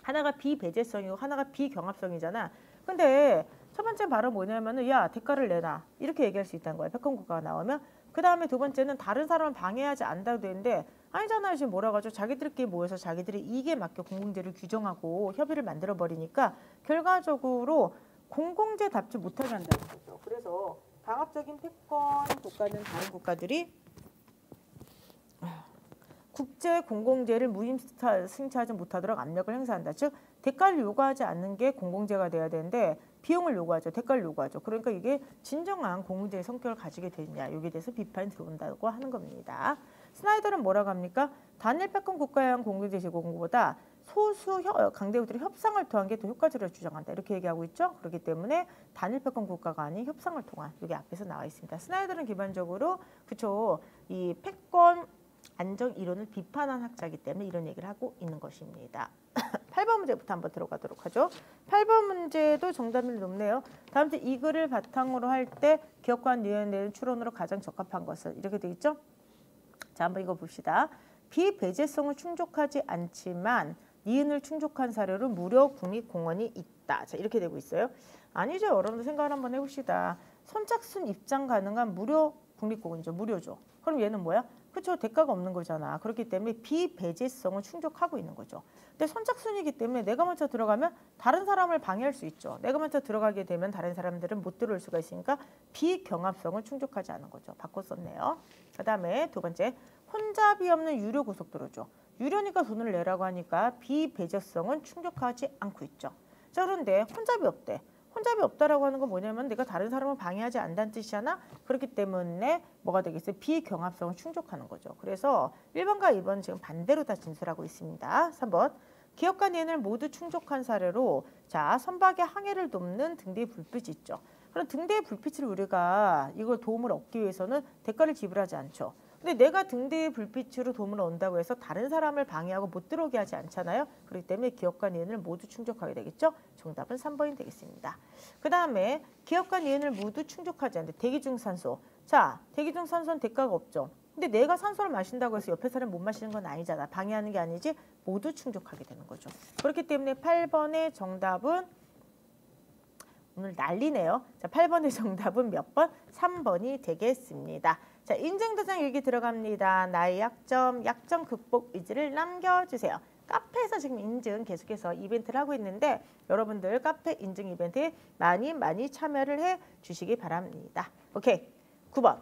하나가 비배제성이고 하나가 비경합성이잖아. 근데 첫 번째 바로 뭐냐면은 야 대가를 내놔 이렇게 얘기할 수 있다는 거야. 패권 국가가 나오면. 그 다음에 두 번째는 다른 사람을 방해하지 않는다고 되는데 아니잖아요. 지금 뭐라고 하죠? 자기들끼리 모여서 자기들이 이익에 맞게 공공재를 규정하고 협의를 만들어 버리니까 결과적으로 공공재답지 못하게 한다는 거죠. 그래서 강압적인 패권 국가는 다른 국가들이 국제 공공재를 무임승차하지 못하도록 압력을 행사한다. 즉 대가를 요구하지 않는 게 공공재가 돼야 되는데 비용을 요구하죠. 대가를 요구하죠. 그러니까 이게 진정한 공공재의 성격을 가지게 되느냐. 여기에 대해서 비판이 들어온다고 하는 겁니다. 스나이더는 뭐라고 합니까? 단일 패권 국가에 의한 공공재 제공보다 소수 강대국들이 협상을 통한 게 더 효과적이라고 주장한다. 이렇게 얘기하고 있죠. 그렇기 때문에 단일 패권 국가가 아닌 협상을 통한 여기 앞에서 나와 있습니다. 스나이더는 기본적으로 그쵸 이 패권 안정 이론을 비판한 학자이기 때문에 이런 얘기를 하고 있는 것입니다. 8번 문제부터 한번 들어가도록 하죠. 8번 문제도 정답률이 높네요. 다음 주 이 글을 바탕으로 할 때 기업관위원회는 추론으로 가장 적합한 것은 이렇게 돼 있죠. 자 한번 이거 봅시다. 비배제성을 충족하지 않지만 니은을 충족한 사례로 무료 국립공원이 있다. 자 이렇게 되고 있어요. 아니죠. 여러분들 생각을 한번 해봅시다. 선착순 입장 가능한 무료 국립공원이죠. 무료죠. 그럼 얘는 뭐야? 그렇죠. 대가가 없는 거잖아. 그렇기 때문에 비배제성을 충족하고 있는 거죠. 근데 선착순이기 때문에 내가 먼저 들어가면 다른 사람을 방해할 수 있죠. 내가 먼저 들어가게 되면 다른 사람들은 못 들어올 수가 있으니까 비경합성을 충족하지 않은 거죠. 바꿔 썼네요. 그 다음에 두 번째, 혼잡이 없는 유료 고속도로죠. 유료니까 돈을 내라고 하니까 비배제성은 충족하지 않고 있죠. 자 그런데 혼잡이 없대. 혼잡이 없다라고 하는 건 뭐냐면 내가 다른 사람을 방해하지 않는다는 뜻이잖아. 그렇기 때문에 뭐가 되겠어요? 비경합성을 충족하는 거죠. 그래서 1번과 2번은 지금 반대로 다 진술하고 있습니다. 3번. 기업과 니은을 모두 충족한 사례로 자 선박의 항해를 돕는 등대의 불빛이 있죠. 그럼 등대의 불빛을 우리가 이걸 도움을 얻기 위해서는 대가를 지불하지 않죠. 근데 내가 등대의 불빛으로 도움을 얻는다고 해서 다른 사람을 방해하고 못 들어오게 하지 않잖아요. 그렇기 때문에 기업과 니은을 모두 충족하게 되겠죠. 정답은 3번이 되겠습니다. 그 다음에 기업과 니은을 모두 충족하지 않는데 대기 중 산소. 자, 대기 중 산소는 대가가 없죠. 근데 내가 산소를 마신다고 해서 옆에 사람 못 마시는 건 아니잖아. 방해하는 게 아니지 모두 충족하게 되는 거죠. 그렇기 때문에 8번의 정답은 오늘 난리네요. 자, 8번의 정답은 몇 번? 3번이 되겠습니다. 자, 인증도장 일기 들어갑니다. 나의 약점 극복 의지를 남겨주세요. 카페에서 지금 인증 계속해서 이벤트를 하고 있는데 여러분들 카페 인증 이벤트에 많이 참여를 해 주시기 바랍니다. 오케이. 9번.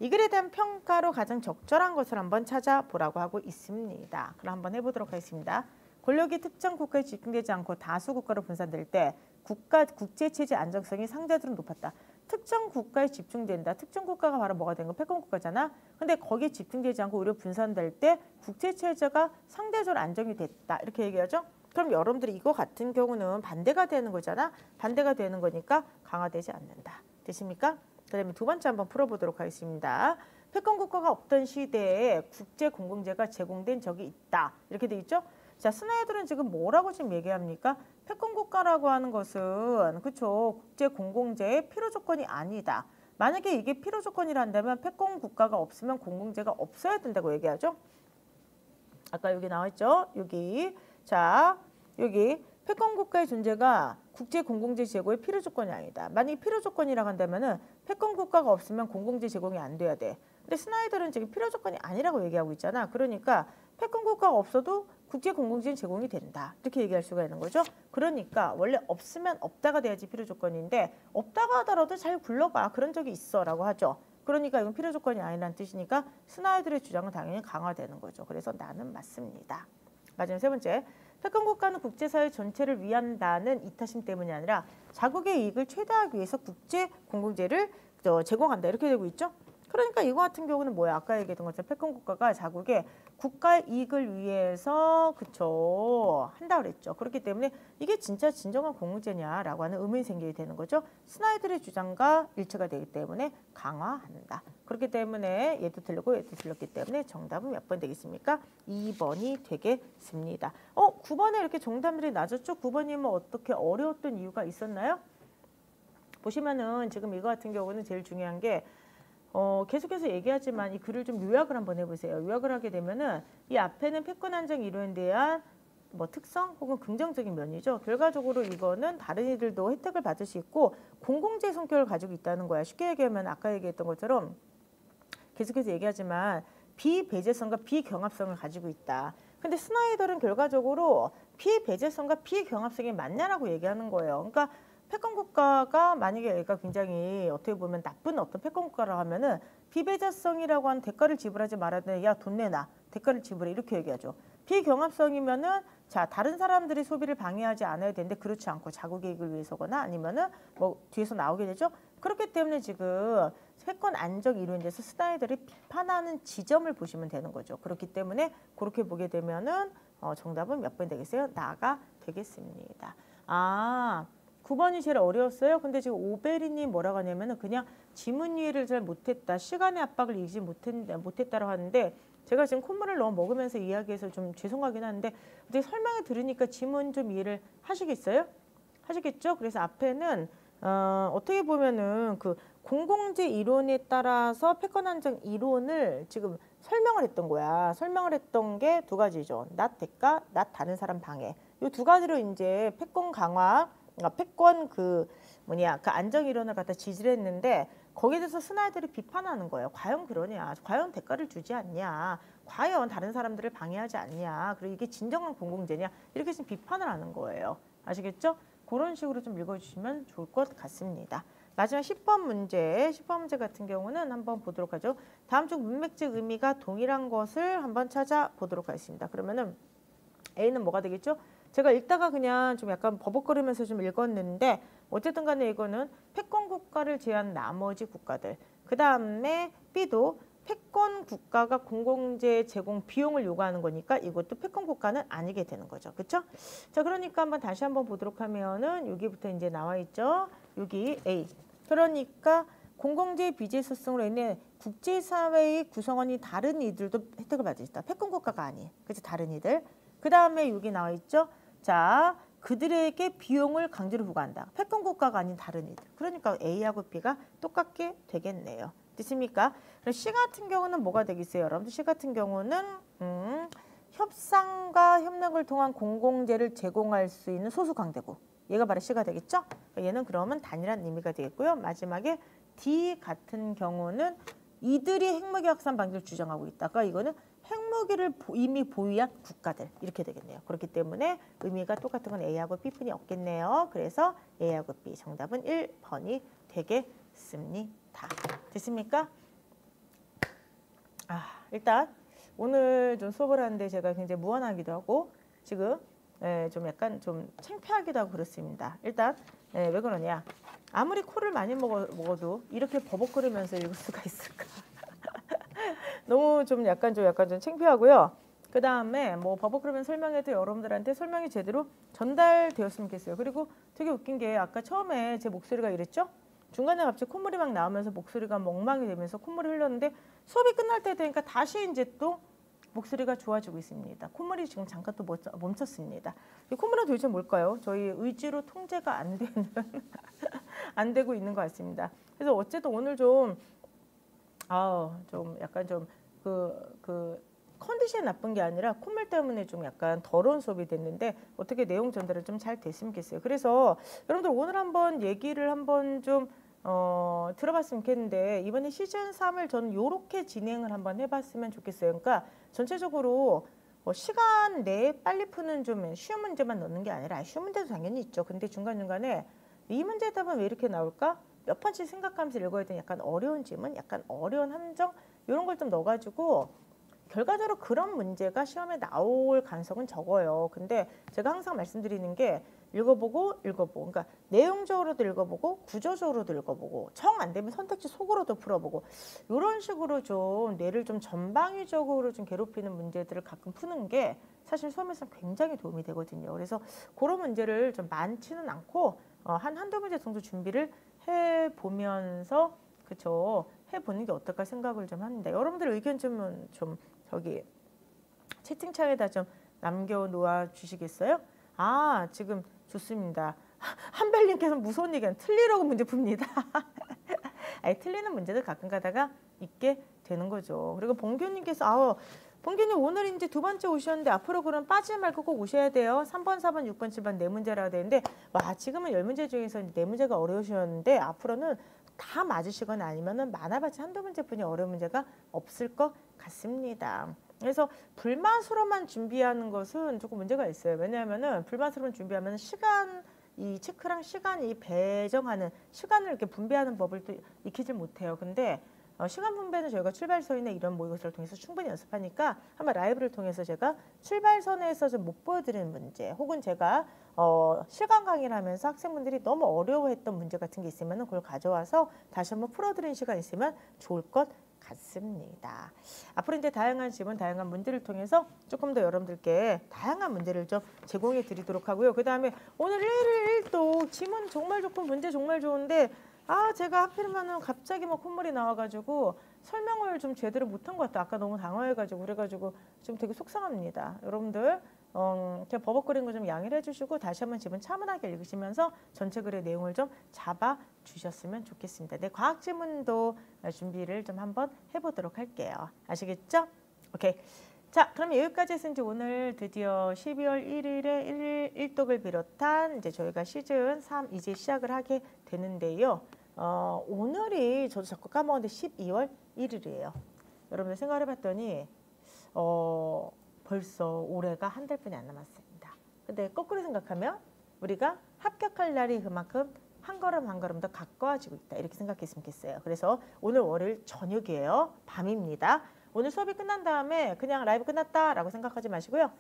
이 글에 대한 평가로 가장 적절한 것을 한번 찾아보라고 하고 있습니다. 그럼 한번 해보도록 하겠습니다. 권력이 특정 국가에 집중되지 않고 다수 국가로 분산될 때 국제체제 안정성이 상대적으로 높았다. 특정 국가에 집중된다. 특정 국가가 바로 뭐가 된 거? 패권 국가잖아. 근데 거기에 집중되지 않고 오히려 분산될 때 국제체제가 상대적으로 안정이 됐다. 이렇게 얘기하죠. 그럼 여러분들이 이거 같은 경우는 반대가 되는 거잖아. 반대가 되는 거니까 강화되지 않는다. 되십니까? 그 다음에 두 번째 한번 풀어보도록 하겠습니다. 패권 국가가 없던 시대에 국제 공공재가 제공된 적이 있다. 이렇게 돼 있죠. 자, 스나이더는 지금 뭐라고 지금 얘기합니까? 패권 국가라고 하는 것은 그렇죠. 국제 공공재의 필요 조건이 아니다. 만약에 이게 필요 조건이란다면 패권 국가가 없으면 공공재가 없어야 된다고 얘기하죠. 아까 여기 나와 있죠. 여기. 자, 여기 패권 국가의 존재가 국제 공공재 제고의 필요 조건이 아니다. 만약에 필요 조건이라고 한다면은 패권 국가가 없으면 공공재 제공이 안 돼야 돼. 근데 스나이더는 지금 필요 조건이 아니라고 얘기하고 있잖아. 그러니까 패권 국가가 없어도 국제 공공지는 제공이 된다. 이렇게 얘기할 수가 있는 거죠. 그러니까 원래 없으면 없다가 돼야지 필요 조건인데 없다가 하더라도 잘 굴러봐. 그런 적이 있어 라고 하죠. 그러니까 이건 필요 조건이 아니라는 뜻이니까 스나이더의 주장은 당연히 강화되는 거죠. 그래서 나는 맞습니다. 마지막 세 번째. 패권 국가는 국제사회 전체를 위한다는 이타심 때문이 아니라 자국의 이익을 최대화하기 위해서 국제 공공재를 제공한다. 이렇게 되고 있죠. 그러니까 이거 같은 경우는 뭐야? 아까 얘기했던 것처럼 패권 국가가 자국의 국가의 이익을 위해서 그쵸 한다 그랬죠. 그렇기 때문에 이게 진짜 진정한 공공재냐라고 하는 의문이 생기게 되는 거죠. 스나이더의 주장과 일치가 되기 때문에 강화한다. 그렇기 때문에 얘도 틀리고 얘도 틀렸기 때문에 정답은 몇 번 되겠습니까? 2번이 되겠습니다. 9번에 이렇게 정답들이 낮았죠? 9번이면 어떻게 어려웠던 이유가 있었나요? 보시면은 지금 이거 같은 경우는 제일 중요한 게 계속해서 얘기하지만 이 글을 좀 요약을 한번 해보세요. 요약을 하게 되면은 이 앞에는 패권 안정 이론에 대한 뭐 특성 혹은 긍정적인 면이죠. 결과적으로 이거는 다른 이들도 혜택을 받을 수 있고 공공재 성격을 가지고 있다는 거야. 쉽게 얘기하면 아까 얘기했던 것처럼 계속해서 얘기하지만 비배제성과 비경합성을 가지고 있다. 근데 스나이더는 결과적으로 비배제성과 비경합성이 맞냐라고 얘기하는 거예요. 그러니까 패권 국가가 만약에 얘가 굉장히 어떻게 보면 나쁜 어떤 패권 국가라고 하면은 비배제성이라고 하는 대가를 지불하지 말아야 돼. 야, 돈 내놔. 대가를 지불해. 이렇게 얘기하죠. 비경합성이면은 자, 다른 사람들이 소비를 방해하지 않아야 되는데 그렇지 않고 자국의 이익을 위해서거나 아니면은 뭐 뒤에서 나오게 되죠. 그렇기 때문에 지금 패권 안정 이론에 대해서 스나이더를 비판하는 지점을 보시면 되는 거죠. 그렇기 때문에 그렇게 보게 되면은 정답은 몇 번 되겠어요? 나가 되겠습니다. 9번이 제일 어려웠어요. 근데 지금 오베리님 뭐라고 하냐면은 그냥 지문 이해를 잘 못했다. 시간의 압박을 이기지 못했다라고 하는데 제가 지금 콧물을 너무 먹으면서 이야기해서 좀 죄송하긴 한데 어떻게 설명을 들으니까 지문 좀 이해를 하시겠어요? 하시겠죠? 그래서 앞에는 어떻게 보면은 그 공공재 이론에 따라서 패권 안정 이론을 지금 설명을 했던 거야. 설명을 했던 게 두 가지죠. 낫 대가, 낫 다른 사람 방해. 이 두 가지로 이제 패권 강화, 패권 그 안정 이론을 갖다 지지를 했는데 거기에 대해서 스나이더를 비판하는 거예요. 과연 그러냐? 과연 대가를 주지 않냐? 과연 다른 사람들을 방해하지 않냐? 그리고 이게 진정한 공공재냐? 이렇게 지금 비판을 하는 거예요. 아시겠죠? 그런 식으로 좀 읽어주시면 좋을 것 같습니다. 마지막 10번 문제, 10번 문제 같은 경우는 한번 보도록 하죠. 다음 중 문맥적 의미가 동일한 것을 한번 찾아보도록 하겠습니다. 그러면은 A는 뭐가 되겠죠? 제가 읽다가 그냥 좀 약간 버벅거리면서 좀 읽었는데 어쨌든 간에 이거는 패권 국가를 제한 나머지 국가들. 그 다음에 B도 패권 국가가 공공재 제공 비용을 요구하는 거니까 이것도 패권 국가는 아니게 되는 거죠. 그렇죠? 자, 그러니까 다시 한번 보도록 하면은 여기부터 이제 나와 있죠. 여기 A. 그러니까 공공재 비재소성으로 인해 국제사회의 구성원이 다른 이들도 혜택을 받을 수 있다. 패권 국가가 아니에요. 그래서 다른 이들. 그 다음에 여기 나와 있죠. 자, 그들에게 비용을 강제로 부과한다. 패권 국가가 아닌 다른 이들. 그러니까 A하고 B가 똑같게 되겠네요. 됐습니까? 그럼 C 같은 경우는 뭐가 되겠어요? 여러분들 C 같은 경우는 협상과 협력을 통한 공공재를 제공할 수 있는 소수 강대국. 얘가 바로 C가 되겠죠? 얘는 그러면 단일한 의미가 되겠고요. 마지막에 D 같은 경우는 이들이 핵무기 확산 방지를 주장하고 있다가 이거는 핵무기를 이미 보유한 국가들 이렇게 되겠네요. 그렇기 때문에 의미가 똑같은 건 A하고 B뿐이 없겠네요. 그래서 A하고 B 정답은 1번이 되겠습니다. 됐습니까? 일단 오늘 좀 수업을 하는데 제가 굉장히 무안하기도 하고 지금 좀 약간 좀 창피하기도 하고 그렇습니다. 일단 왜 그러냐? 아무리 코를 많이 먹어도 이렇게 버벅거리면서 읽을 수가 있을까? 너무 좀 약간 좀 창피하고요. 그 다음에 뭐 버벅거리면 설명해도 여러분들한테 설명이 제대로 전달되었으면 좋겠어요. 그리고 되게 웃긴 게 아까 처음에 제 목소리가 이랬죠? 중간에 갑자기 콧물이 막 나오면서 목소리가 멍망이 되면서 콧물이 흘렀는데 수업이 끝날 때 되니까 다시 이제 또 목소리가 좋아지고 있습니다. 콧물이 지금 잠깐 또 멈췄습니다. 이 콧물은 도대체 뭘까요? 저희 의지로 통제가 안 되는 안 되고 있는 것 같습니다. 그래서 어쨌든 오늘 좀 약간 좀 컨디션이 나쁜 게 아니라 콧물 때문에 좀 약간 더러운 수업이 됐는데 어떻게 내용 전달을 좀 잘 됐으면 좋겠어요. 그래서 여러분들 오늘 한번 얘기를 한번 좀 들어봤으면 좋겠는데 이번에 시즌 3을 저는 이렇게 진행을 한번 해봤으면 좋겠어요. 그러니까 전체적으로 뭐 시간 내에 빨리 푸는 좀 쉬운 문제만 넣는 게 아니라 쉬운 문제도 당연히 있죠. 근데 중간중간에 이 문제 답은 왜 이렇게 나올까? 몇 번씩 생각하면서 읽어야 되는 약간 어려운 질문, 약간 어려운 함정 이런 걸 좀 넣어가지고 결과적으로 그런 문제가 시험에 나올 가능성은 적어요. 근데 제가 항상 말씀드리는 게 읽어보고 그러니까 내용적으로도 읽어보고 구조적으로도 읽어보고 정 안 되면 선택지 속으로도 풀어보고 이런 식으로 좀 뇌를 좀 전방위적으로 좀 괴롭히는 문제들을 가끔 푸는 게 사실 시험에서 굉장히 도움이 되거든요. 그래서 그런 문제를 좀 많지는 않고 한두 문제 정도 준비를 해보면서 그쵸 해보는 게 어떨까 생각을 좀 합니다. 여러분들 의견 좀 저기 채팅창에다 좀 남겨놓아 주시겠어요? 아 지금 좋습니다. 한별님께서 무서운 얘기는 틀리라고 문제 풉니다. 아니, 틀리는 문제도 가끔 가다가 있게 되는 거죠. 그리고 봉규님께서 봉규님 오늘 이제 두 번째 오셨는데 앞으로 그럼 빠지지 말고 꼭 오셔야 돼요. 3번, 4번, 6번, 7번 네 문제라고 되는데 와 지금은 10문제 중에서 네 문제가 어려우셨는데 앞으로는 다 맞으시거나 아니면은 많아봤자 한두 문제뿐이 어려운 문제가 없을 것 같습니다. 그래서 불맛으로만 준비하는 것은 조금 문제가 있어요. 왜냐하면은 불맛으로만 준비하면 이 체크랑 시간이 배정하는 시간을 이렇게 분배하는 법을 또 익히질 못해요. 근데 시간 분배는 저희가 출발선이나 이런 모의고사를 통해서 충분히 연습하니까 한번 라이브를 통해서 제가 출발선에서 좀 못 보여드리는 문제 혹은 제가 실강 강의를 하면서 학생분들이 너무 어려워했던 문제 같은 게 있으면 그걸 가져와서 다시 한번 풀어드리는 시간이 있으면 좋을 것 같습니다. 앞으로 이제 다양한 질문, 다양한 문제를 통해서 조금 더 여러분들께 다양한 문제를 좀 제공해 드리도록 하고요. 그 다음에 오늘 1일1도 지문 정말 좋고 문제 정말 좋은데 제가 하필이면은 갑자기 막 콧물이 나와가지고 설명을 좀 제대로 못한 것 같아요. 아까 너무 당황해가지고 그래가지고 좀 되게 속상합니다. 여러분들 제가 버벅거리는 거 좀 양해를 해주시고 다시 한번 지문 차분하게 읽으시면서 전체 글의 내용을 좀 잡아주셨으면 좋겠습니다. 네, 과학 지문도 준비를 좀 한번 해보도록 할게요. 아시겠죠? 오케이. 자, 그럼 여기까지 해서 이제 오늘 드디어 12월 1일에 1독을 비롯한 이제 저희가 시즌 3 이제 시작을 하게 되는데요. 오늘이 저도 자꾸 까먹었는데 12월 1일이에요. 여러분들 생각을 해봤더니 벌써 올해가 한 달뿐이 안 남았습니다. 근데 거꾸로 생각하면 우리가 합격할 날이 그만큼 한 걸음 한 걸음 더 가까워지고 있다. 이렇게 생각했으면 좋겠어요. 그래서 오늘 월요일 저녁이에요. 밤입니다. 오늘 수업이 끝난 다음에 그냥 라이브 끝났다라고 생각하지 마시고요.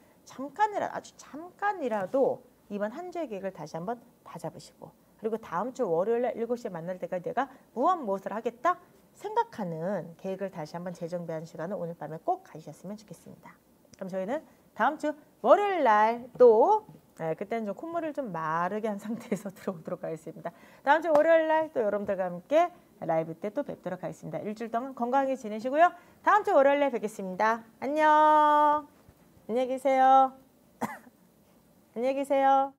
아주 잠깐이라도 이번 한 주의 계획을 다시 한번 다잡으시고 그리고 다음 주 월요일 날 7시에 만날 때까지 내가 무엇을 하겠다 생각하는 계획을 다시 한번 재정비하는 시간을 오늘 밤에 꼭 가지셨으면 좋겠습니다. 그럼 저희는 다음 주 월요일 날 또 그때는 좀 콧물을 좀 마르게 한 상태에서 들어오도록 하겠습니다. 다음 주 월요일 날 또 여러분들과 함께 라이브 때 또 뵙도록 하겠습니다. 일주일 동안 건강하게 지내시고요. 다음 주 월요일에 뵙겠습니다. 안녕. 안녕히 계세요. 안녕히 계세요.